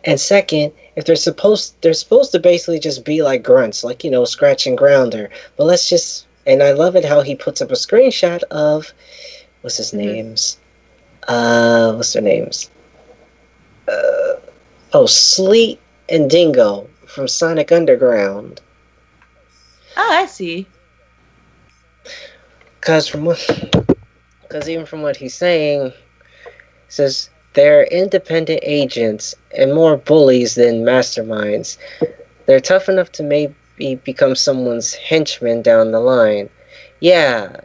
And second, if they're supposed to basically just be like grunts, like Scratch and Grounder. But let's just, and I love it how he puts up a screenshot of what's his Hmm. names? What's their names? Oh, Sleet and Dingo from Sonic Underground. Oh, I see. Cause even from what he's saying, says they're independent agents and more bullies than masterminds. They're tough enough to maybe become someone's henchman down the line. Yeah,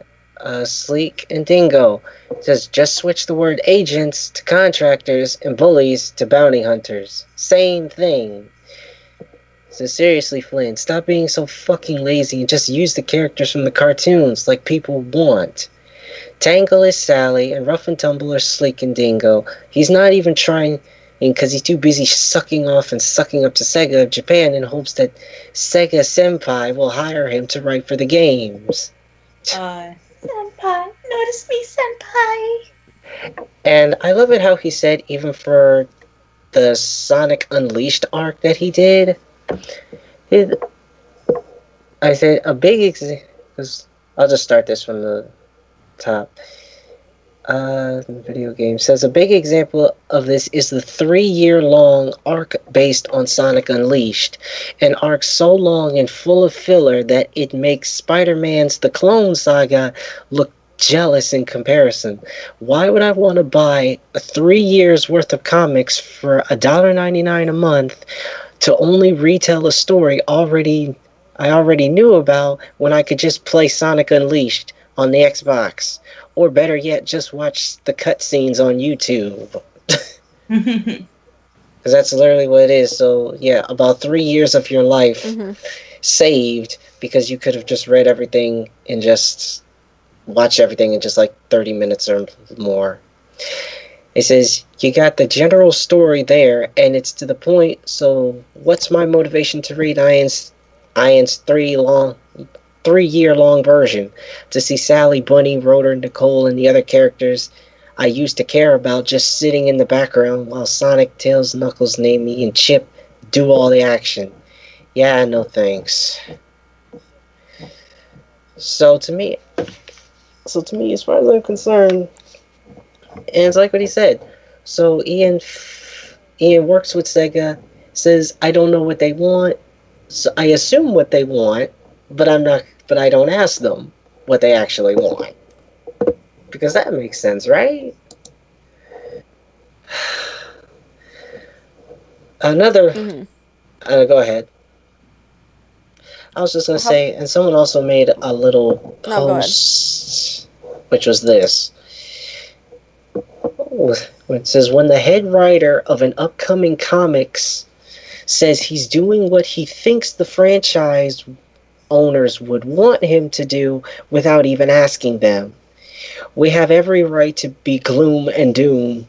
Sleek and Dingo says just switch the word agents to contractors and bullies to bounty hunters. Same thing. So seriously, Flynn, stop being so fucking lazy and just use the characters from the cartoons like people want. Tangle is Sally, and Rough and Tumble are Sleek and Dingo. He's not even trying because he's too busy sucking off and sucking up to Sega of Japan in hopes that Sega Senpai will hire him to write for the games. Senpai, notice me, senpai. And I love it how he said, even for the Sonic Unleashed arc that he did, I said a big example. I'll just start this from the top. Video game says a big example of this is the 3-year-long arc based on Sonic Unleashed, an arc so long and full of filler that it makes Spider-Man's The Clone Saga look jealous in comparison. Why would I want to buy 3 years worth of comics for $1.99 a month to only retell a story I already knew about when I could just play Sonic Unleashed on the Xbox? Or better yet, just watch the cutscenes on YouTube. Because that's literally what it is. So, yeah, about 3 years of your life saved because you could have just read everything and just watch everything in just like 30 minutes or more. It says, you got the general story there, and it's to the point, so what's my motivation to read Ian's 3-year-long version? To see Sally, Bunny, Rotor, Nicole, and the other characters I used to care about just sitting in the background while Sonic, Tails, Knuckles, Namey, and Chip do all the action. Yeah, no thanks. So to me, as far as I'm concerned, and it's like what he said. So Ian works with Sega, says I don't know what they want, so I assume what they want, but I don't ask them. what they actually want. Because that makes sense, right? Another, Mm-hmm. go ahead. I was just gonna How? say, and someone also made a little No, go ahead. post, which was this. It says, when the head writer of an upcoming comics says he's doing what he thinks the franchise owners would want him to do without even asking them. We have every right to be gloom and doom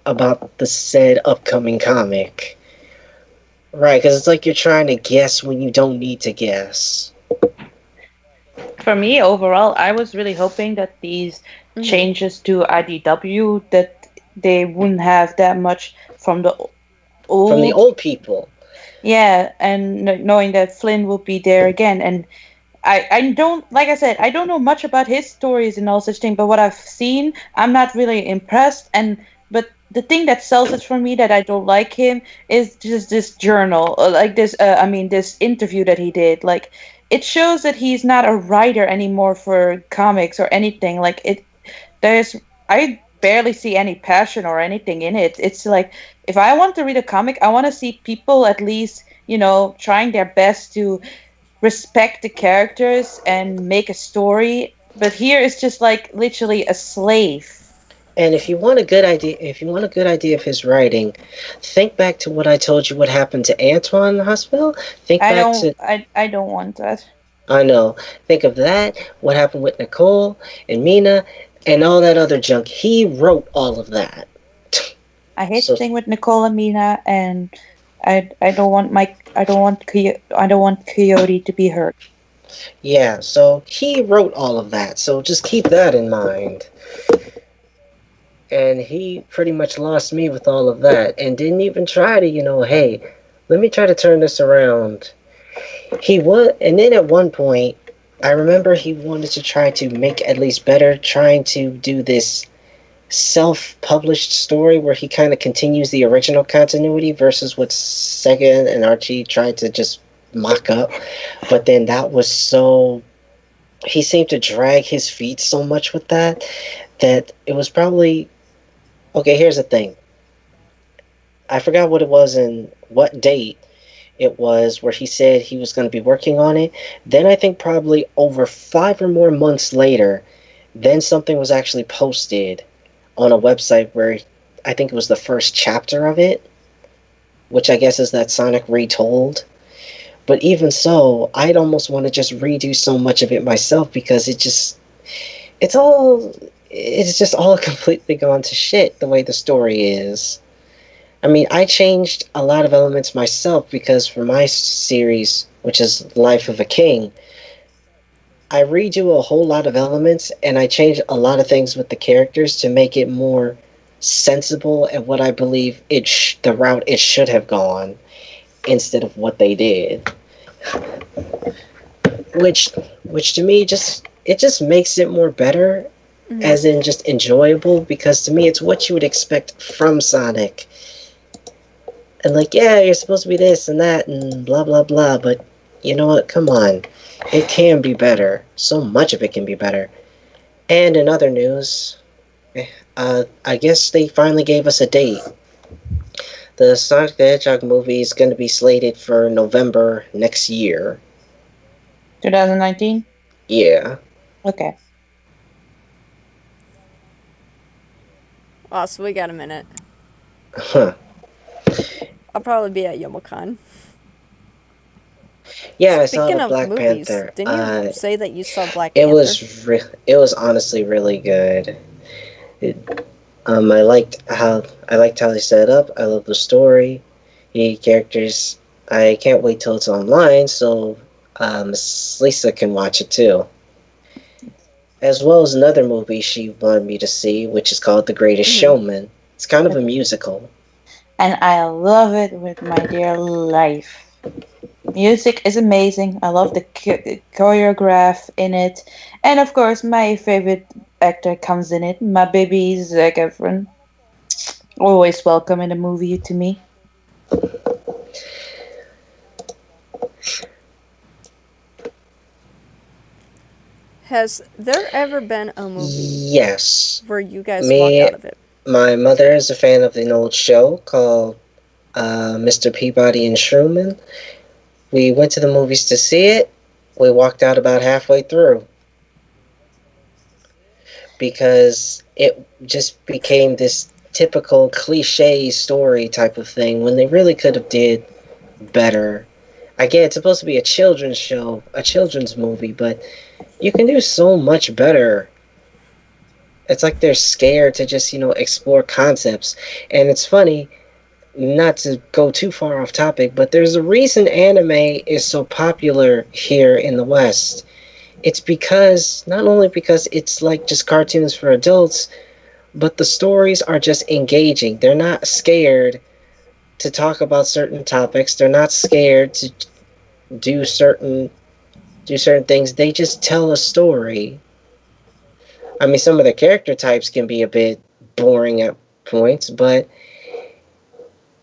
about the said upcoming comic. Right, because it's like you're trying to guess when you don't need to guess. For me, overall, I was really hoping that these Mm-hmm. changes to IDW that they wouldn't have that much from the From the old. old people. Yeah, and knowing that Flynn will be there again, and I don't, like I said, I don't know much about his stories and all such thing, but what I've seen, I'm not really impressed. And but the thing that sells it for me that I don't like him is just this journal, like this. I mean, this interview that he did. Like, it shows that he's not a writer anymore for comics or anything. Like it, there's I barely see any passion or anything in it. It's like if I want to read a comic, I want to see people at least, trying their best to respect the characters and make a story. But here it's just like literally a slave. And if you want a good idea of his writing, think back to what I told you what happened to Antoine in the hospital. Think I back don't to I don't want that. I know. Think of that, what happened with Nicole and Mina and all that other junk. He wrote all of that. I hate the So thing with Nicole and Mina, and I don't want Coyote to be hurt. yeah, so he wrote all of that. So just keep that in mind. And he pretty much lost me with all of that and didn't even try to, hey, let me try to turn this around. He was, and then at one point, I remember he wanted to try to make at least better, trying to do this self-published story where he kind of continues the original continuity versus what Sega and Archie tried to just mock up. But then that was so, he seemed to drag his feet so much with that that it was probably, okay, here's the thing. I forgot what it was and what date it was where he said he was going to be working on it. Then I think probably over 5 or more months later, then something was actually posted on a website where I think it was the first chapter of it, which I guess is that Sonic Retold. But even so, I'd almost want to just redo so much of it myself because it's all, it's just all completely gone to shit the way the story is. I mean, I changed a lot of elements myself because for my series, which is Life of a King, I redo a whole lot of elements and I change a lot of things with the characters to make it more sensible and what I believe the route it should have gone instead of what they did. Which which to me just makes it more better Mm-hmm. as in just enjoyable because to me it's what you would expect from Sonic. And like, yeah, you're supposed to be this and that and blah blah blah, but you know what? Come on. It can be better. So much of it can be better. And in other news, I guess they finally gave us a date. The Sonic the Hedgehog movie is going to be slated for November next year. 2019. Yeah. Okay. Oh, so we got a minute. Huh. I'll probably be at YomoCon. Yeah, I saw Speaking the of Black movies, Panther. didn't you say that you saw Black It Panther? it was honestly really good. It, I liked how they set it up. I love the story, the characters. I can't wait till it's online so Lisa can watch it too. As well as another movie she wanted me to see, which is called The Greatest Mm-hmm. Showman. It's kind of a musical. And I love it with my dear life. Music is amazing. I love the choreograph in it. And of course, my favorite actor comes in it. My baby Zac Efron. Always welcome in a movie to me. Has there ever been a movie Yes. where you guys walked Me, out of it? my mother is a fan of an old show called Mr. Peabody and Sherman. We went to the movies to see it. We walked out about halfway through because it just became this typical cliche story type of thing when they really could have did better. Again, it's supposed to be a children's show, a children's movie, but you can do so much better. It's like they're scared to just, explore concepts. And it's funny, not to go too far off topic, but there's a reason anime is so popular here in the West. It's because, not only because it's like just cartoons for adults, but the stories are just engaging. They're not scared to talk about certain topics. They're not scared to do certain do certain things. They just tell a story. I mean, some of the character types can be a bit boring at points, but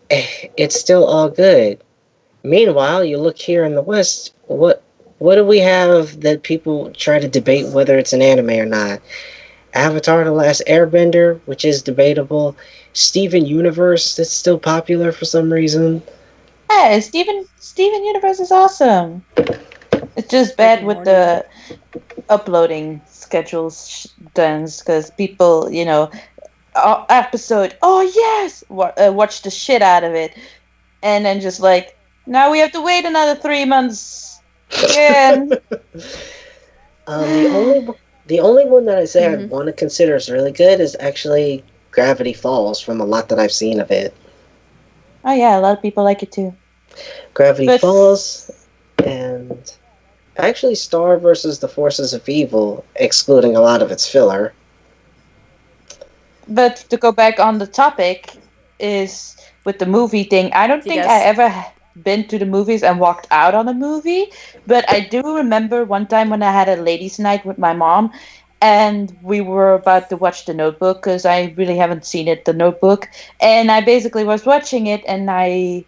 it's still all good. Meanwhile, you look here in the West, what do we have that people try to debate whether it's an anime or not? Avatar: The Last Airbender, which is debatable. Steven Universe, that's still popular for some reason. Yeah, Steven Universe is awesome. It's just Rick bad and with Morty. the uploading schedules done because people, episode, oh yes, watch the shit out of it, and then just like now we have to wait another 3 months again. The only the only one that I say Mm-hmm. I'd want to consider is really good is actually Gravity Falls. From a lot that I've seen of it, Oh yeah, a lot of people like it too. Gravity But Falls, and actually Star versus the Forces of Evil, excluding a lot of its filler. but to go back on the topic is with the movie thing. I don't Do you think I guys? ever been to the movies and walked out on a movie, but I do remember one time when I had a ladies' night with my mom, and we were about to watch The Notebook because I really haven't seen it, The Notebook, and I basically was watching it, and I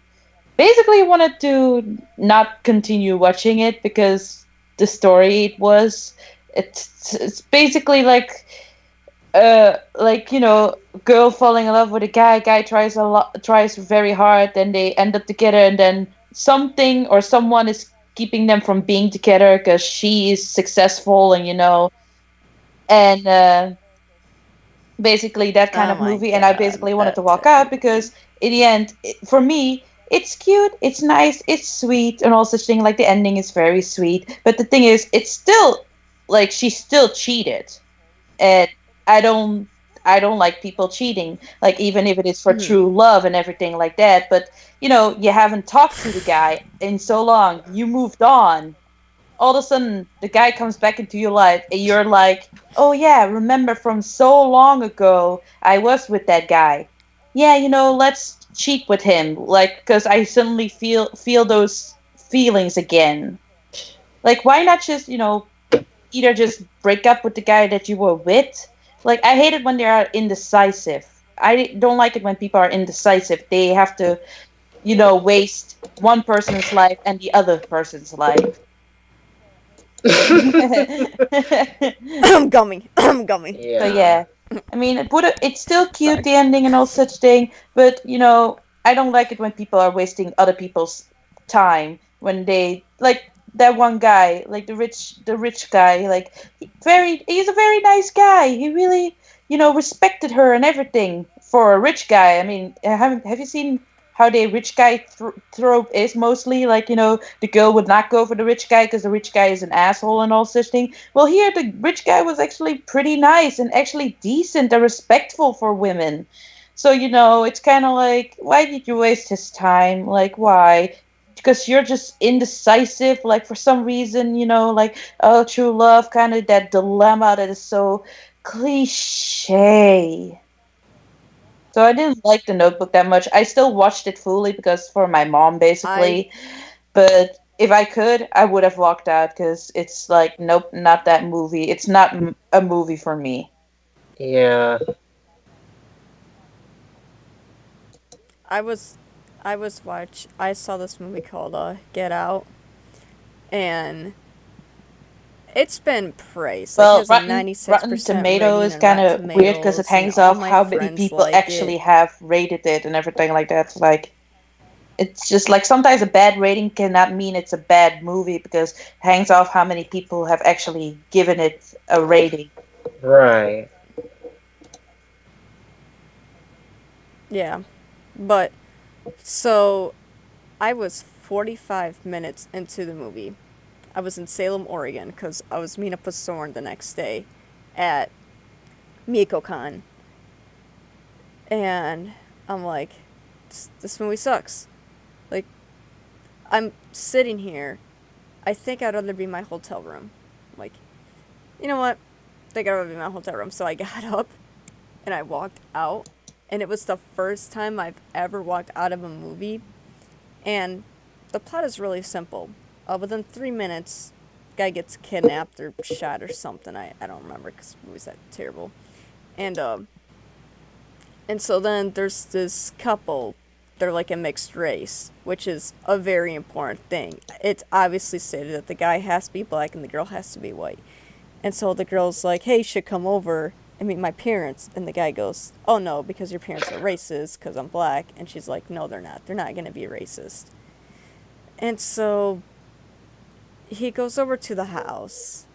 basically wanted to not continue watching it because the story it was it's basically like girl falling in love with a guy tries a lot, tries very hard, then they end up together, and then something or someone is keeping them from being together because she is successful, and and basically that kind Oh of my movie. And I god, basically wanted to that walk type of out movie. because in the end, for me, it's cute, it's nice, it's sweet, and all such thing. Like the ending is very sweet, but the thing is, it's still like she still cheated, and I don't I don't like people cheating, like even if it is for Mm-hmm. true love and everything like that. But you haven't talked to the guy in so long, you moved on, all of a sudden the guy comes back into your life and you're like, oh yeah, remember from so long ago I was with that guy. Yeah, let's cheat with him, like, because I suddenly feel those feelings again. Like, why not just either just break up with the guy that you were with. Like, I hate it when they are indecisive. I don't like it when people are indecisive. They have to, waste one person's life and the other person's life. I'm gummy. I'm gummy. So Yeah. yeah, I mean, it's still cute, Sorry. the ending and all such thing, but I don't like it when people are wasting other people's time when they like that one guy, like the rich guy, like he's a very nice guy. He really, respected her and everything for a rich guy. I mean, have you seen how the rich guy trope is mostly like the girl would not go for the rich guy because the rich guy is an asshole and all such thing. Well, here the rich guy was actually pretty nice and actually decent and respectful for women. So, it's kind of like, why did you waste his time? Like, why? Because you're just indecisive, like, for some reason, like, oh, true love, kind of that dilemma that is so cliche. So I didn't like the Notebook that much. I still watched it fully because for my mom, I basically. But if I could, I would have walked out because it's like, nope, not that movie. It's not a movie for me. Yeah. I was I saw this movie called Get Out, and It's been praised. Like, it Well, has a Rotten 96% Tomato rating is on kind Rotten of weird because it Tomatoes, and hangs all off my how many friends people like actually it. have rated it and everything like that. Like, it's just like sometimes a bad rating cannot mean it's a bad movie because it hangs off how many people have actually given it a rating. Right. Yeah. But, so, I was 45 minutes into the movie. I was in Salem, Oregon, because I was meeting up with Soren the next day at MikoCon. And I'm like, this movie sucks. Like, I'm sitting here. I think I'd rather be in my hotel room. I'm like, you know what? I think I'd rather be in my hotel room. So I got up and I walked out. And it was the first time I've ever walked out of a movie. And the plot is really simple. Within 3 minutes, guy gets kidnapped or shot or something. I don't remember because the movie's that terrible. And and so then there's this couple. They're like a mixed race, which is a very important thing. It's obviously stated that the guy has to be black and the girl has to be white. And so the girl's like, hey, you should come over and meet my parents. And the guy goes, oh no, because your parents are racist because I'm black. And she's like, no, they're not. They're not going to be racist. And so he goes over to the house.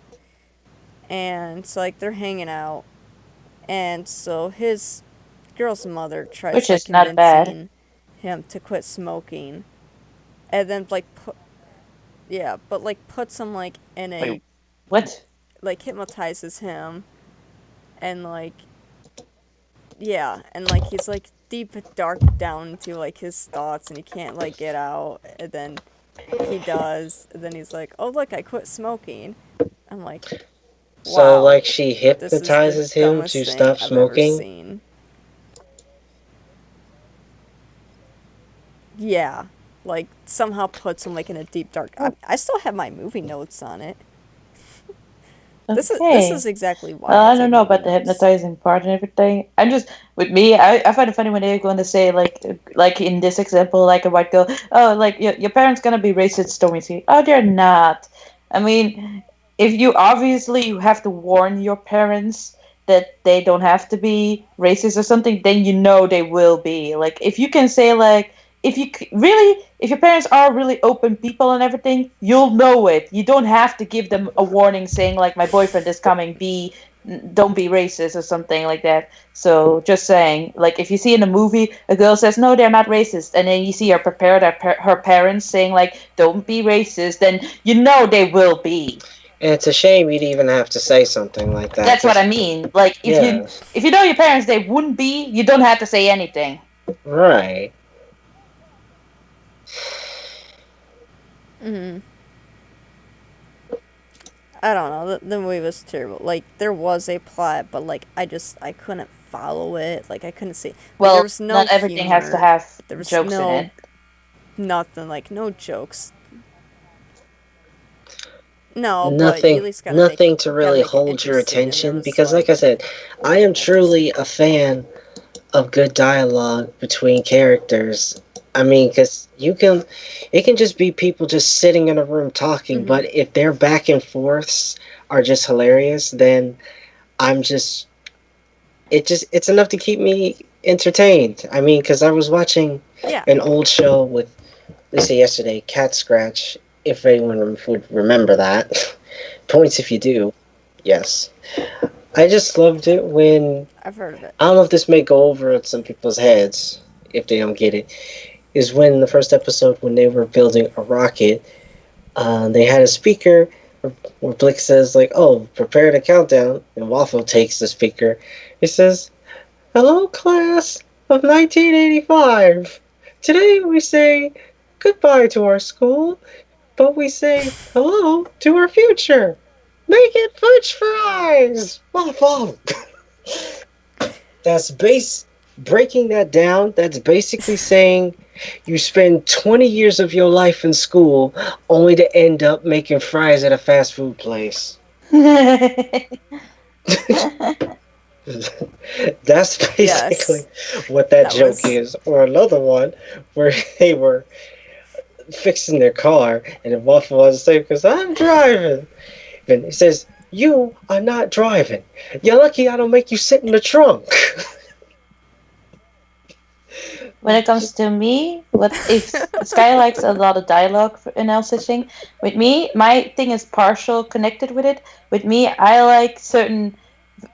And so, like, they're hanging out. And so his girl's mother tries Which like is not bad. convincing him to quit smoking, and then like yeah, but like puts him like in Wait, a what? like hypnotizes him, and like yeah, and like he's like deep dark down into like his thoughts, and he can't like get out, and then he does, and then he's like, oh look, I quit smoking. I'm like, So, wow, like, she this is the hypnotizes him to dumbest thing stop I've ever smoking? seen. Yeah, like somehow puts him like in a deep dark. I still have my movie notes on it. This is Okay. exactly why Well, I I don't take know movie about the notes. hypnotizing part and everything. I'm just with me. I find it funny when they're going to say like in this example, like a white girl. Oh, like your parents gonna be racist, don't we see? Oh, they're not. I mean, if you obviously you have to warn your parents that they don't have to be racist or something, then you know they will be. Like if you can say like really if your parents are really open people and everything, you'll know it. You don't have to give them a warning saying like my boyfriend is coming, be don't be racist or something like that. So just saying, like if you see in a movie a girl says no they're not racist, and then you see her prepare her parents saying like don't be racist, then you know they will be. And it's a shame you'd even have to say something like that, That's what because, I mean. Like yeah, if you know your parents they wouldn't be, you don't have to say anything. right. Hmm. I don't know. The movie was terrible. Like there was a plot, but like I couldn't follow it. Like I couldn't see. Like there Well, was no not everything has to humor. have There was jokes in no it. nothing. Like no jokes. No, but you at Nothing, least nothing to gotta really make it hold your interesting. And there attention, was because, like like I said, I am I just truly a fan of good dialogue between characters. I mean, because it can just be people just sitting in a room talking, mm-hmm. but if their back and forths are just hilarious, then I'm just, it's enough to keep me entertained. I mean, because I was watching Yeah. an old show with, let's say yesterday, Cat Scratch, if anyone would remember that. Points if you do. Yes. I just loved it when, I've heard of it. I don't know if this may go over some people's heads if they don't get it, is when the first episode when they were building a rocket, they had a speaker where Blick says like, "Oh, prepare the countdown," and Waffle takes the speaker. He says, "Hello, class of 1985. Today we say goodbye to our school, but we say hello to our future. Make it French fries! Waffle!" That's breaking that down. That's basically saying you spend 20 years of your life in school only to end up making fries at a fast food place. That's basically Yes, what that that joke was. is. Or another one where they were fixing their car and the Waffle was saying, because I'm driving. And he says, "You are not driving. You're lucky I don't make you sit in the trunk." When it comes to me, what if Sky likes a lot of dialogue and all such thing? With me, my thing is partial connected with it. With me, I like certain.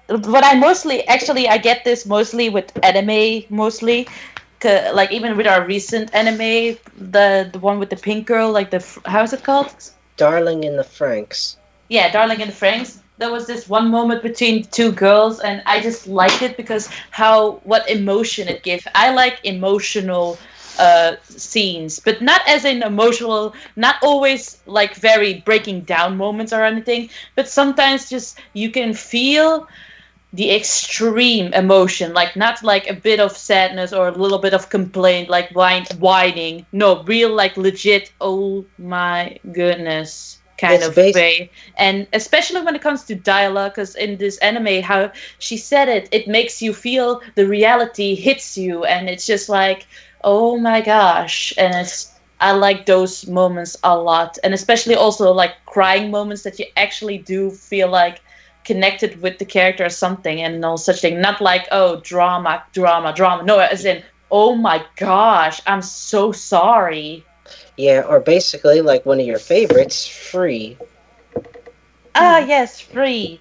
What I mostly actually I get this mostly with anime mostly, like even with our recent anime, the one with the pink girl, like how is it called? Darling in the Franks. Yeah, Darling in the Franxx. There was this one moment between two girls, and I just liked it because what emotion it gave. I like emotional scenes, but not as in emotional, not always like very breaking down moments or anything, but sometimes just you can feel the extreme emotion, like not like a bit of sadness or a little bit of complaint, like whining. No, real like legit. Oh my goodness, kind It's of based. way. And especially when it comes to dialogue, because in this anime, how she said it, it makes you feel the reality hits you, and it's just like, oh my gosh, and it's. I like those moments a lot, and especially also like crying moments that you actually do feel like connected with the character or something and no such thing. Not like, oh, drama, drama, drama. No, as in, oh my gosh, I'm so sorry. Yeah, or basically like one of your favorites, Free. Ah, yes, free.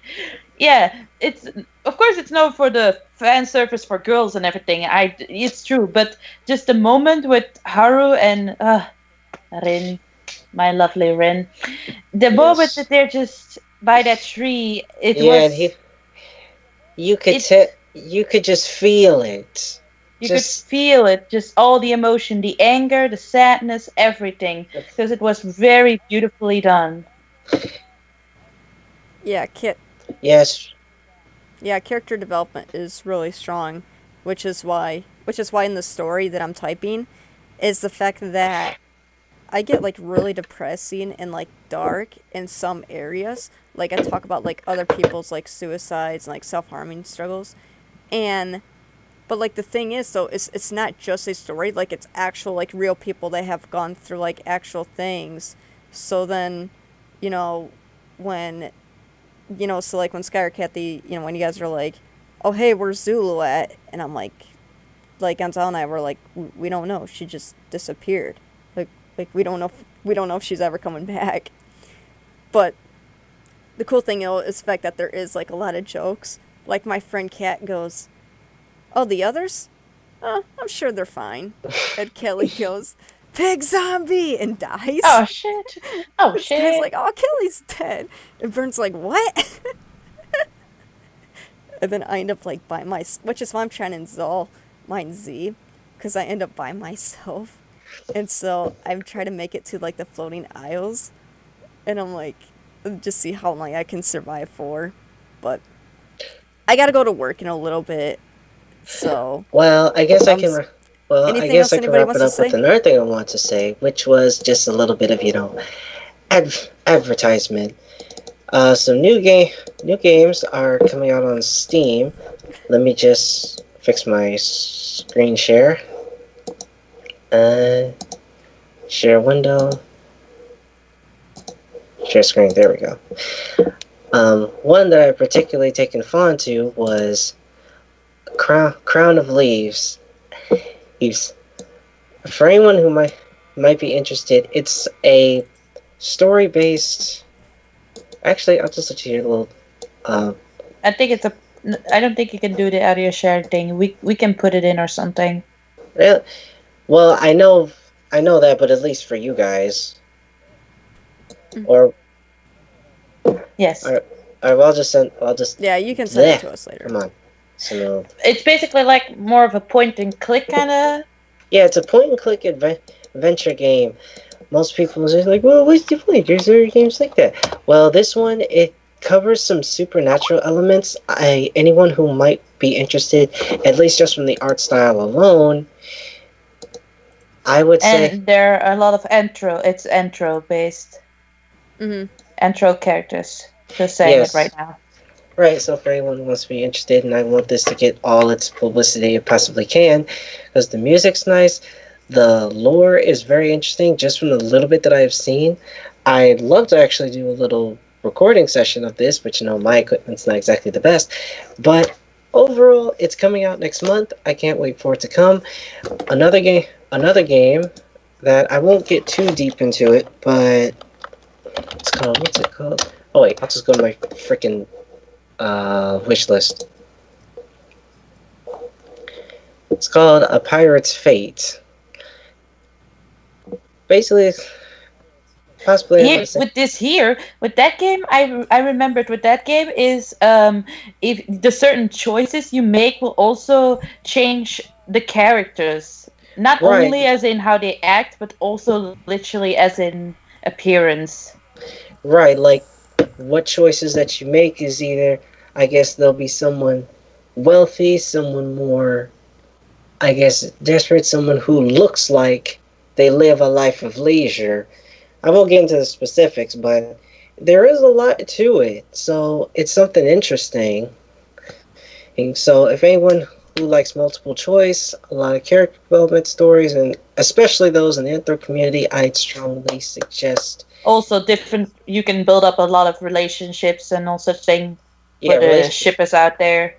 Yeah, it's of course it's known for the fan service for girls and everything. It's true, but just the moment with Haru and Rin, my lovely Rin, the moment Yes. that they're just by that tree, it Yeah, and he was it. you could just feel it. You could Just feel it, just all the emotion, the anger, the sadness, everything, because it was very beautifully done. Yeah, yes, yeah, character development is really strong, which is why in the story that I'm typing is the fact that I get like really depressing and like dark in some areas. Like I talk about like other people's like suicides and like self-harming struggles. And but like the thing is though, it's not just a story, like it's actual like real people that have gone through like actual things. So then, you know, when so like when Sky or Kathy, when you guys are like, "Oh hey, where's Zulu at?" And I'm like Gonzalo and I were like, We don't know. She just disappeared. Like we don't know if she's ever coming back." But the cool thing is the fact that there is like a lot of jokes. Like my friend Kat goes, "Oh, the others? I'm sure they're fine." And Kelly goes, "Pig zombie!" and dies. Oh shit! Oh This guy's shit! like, "Oh, Kelly's dead." And Vern's like, "What?" And then I end up like which is why I'm trying to install mine Z, because I end up by myself. And so I'm trying to make it to like the floating isles, and I'm like, just see how long I can survive for. But I gotta go to work in a little bit, so well, I guess I um, can. Well, I anything guess else I can anybody wrap it wants to up with say? another thing I want to say, which was just a little bit of advertisement. Some new games are coming out on Steam. Let me just fix my screen share. Uh, share window. Share screen. There we go. One that I particularly taken fond to was Crown of Leaves. Leaves. For anyone who might be interested, it's a story based. Actually, I'll just let you hear a little. I think it's a. I don't think you can do the audio share thing. We can put it in or something. Really? Well, I know that, but at least for you guys, or Yes, I'll just send. I'll just. Yeah, you can send it Bleh. to us later. Come on. So it's basically like more of a point and click kind of. yeah, it's a point and click adventure game. Most people are just like, well, what's the point? There's other games like that. Well, this one, it covers some supernatural elements. Anyone who might be interested, at least just from the art style alone, I would say, And there are a lot of intro. It's intro based. Mm-hmm. Intro characters. Just saying it yes. right now. Right, so for anyone who wants to be interested, and I want this to get all its publicity it possibly can, because the music's nice, the lore is very interesting, just from the little bit that I've seen. I'd love to actually do a little recording session of this, but my equipment's not exactly the best. But overall, it's coming out next month. I can't wait for it to come. Another game that I won't get too deep into it, but what's it called? Oh wait, I'll just go to my freaking wish list. It's called A Pirate's Fate. Basically, possibly Here with that game, I remembered with that game is if the certain choices you make will also change the characters, not right, only as in how they act, but also literally as in appearance. right. Like what choices that you make is either, I guess, there'll be someone wealthy, someone more, I guess, desperate, someone who looks like they live a life of leisure. I won't get into the specifics, but there is a lot to it, so it's something interesting. And so, if anyone who likes multiple choice, a lot of character development stories, and especially those in the Anthro community, I'd strongly suggest. Also, different you can build up a lot of relationships and all such thing Yeah, for the relationship. shippers out there.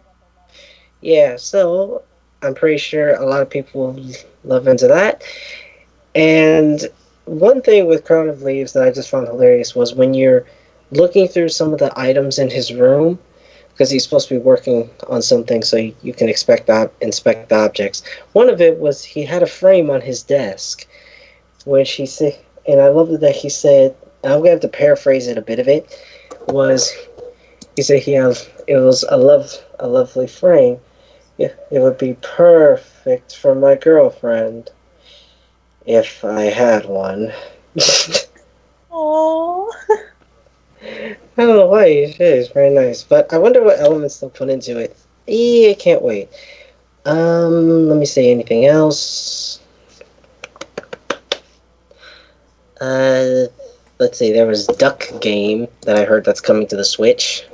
Yeah, so I'm pretty sure a lot of people will love into that. And one thing with Crown of Leaves that I just found hilarious was when you're looking through some of the items in his room, because he's supposed to be working on something so you can inspect the objects. One of it was he had a frame on his desk, which he said, and I love that he said, and I'm going to have to paraphrase it a bit of it, was he said it was a lovely frame. Yeah, it would be perfect for my girlfriend if I had one. Oh, I don't know why it's very nice, but I wonder what elements they'll put into it. I can't wait. Let me see anything else. Uh, let's see. There was Duck Game that I heard that's coming to the Switch.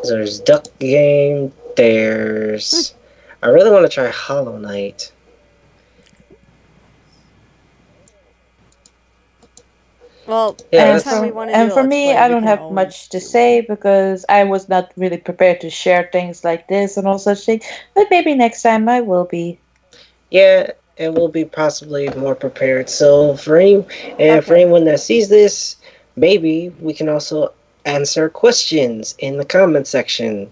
So there's Duck Game. There's. I really want to try Hollow Knight. Well, Yeah, anytime we want to do and a for let's me, play, I we don't can have much always to do it. say because I was not really prepared to share things like this and all such things. But maybe next time I will be. yeah, and we'll be possibly more prepared. So for Okay. anyone that sees this, maybe we can also answer questions in the comment section.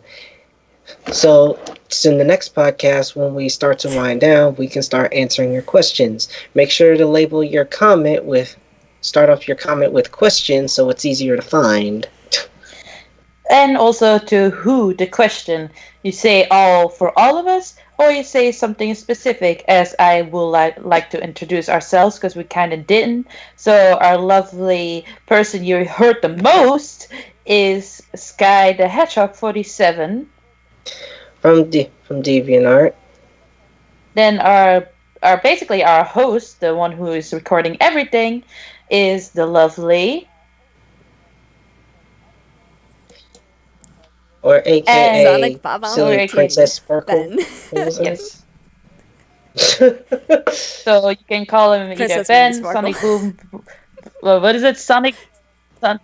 So in the next podcast, when we start to wind down, we can start answering your questions. Make sure to start off your comment with questions so it's easier to find. And also to who the question. You say all for all of us, or you say something specific, as I will like to introduce ourselves because we kind of didn't. So, our lovely person you heard the most is Sky the Hedgehog 47. From DeviantArt. Then our basically our host, the one who is recording everything, is the lovely Or and AKA Sonic Bob on Silly okay, Princess 13. Sparkle. Ben. What was it? yes. So you can call him either Princess Ruby Ben, Sparkle. Sonic Boom. Well, what is it? Sonic. Son,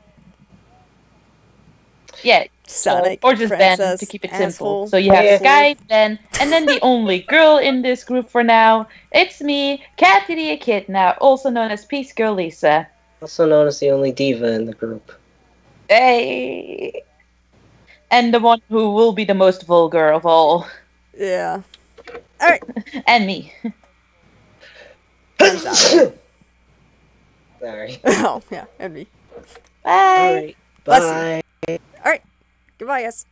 yeah, Sonic or just Ben to Princess keep it simple. Asshole So you have Yeah. Fool. Sky, Ben, and then the only girl in this group for now. It's me, Kathy the Echidna, also known as Peace Girl Lisa. Also known as the only diva in the group. Hey, and the one who will be the most vulgar of all, Yeah. Alright. and me. Gonzalo. Sorry. Oh, yeah. And me. Bye. Alright. Bless you. Bye. Alright. Goodbye, guys.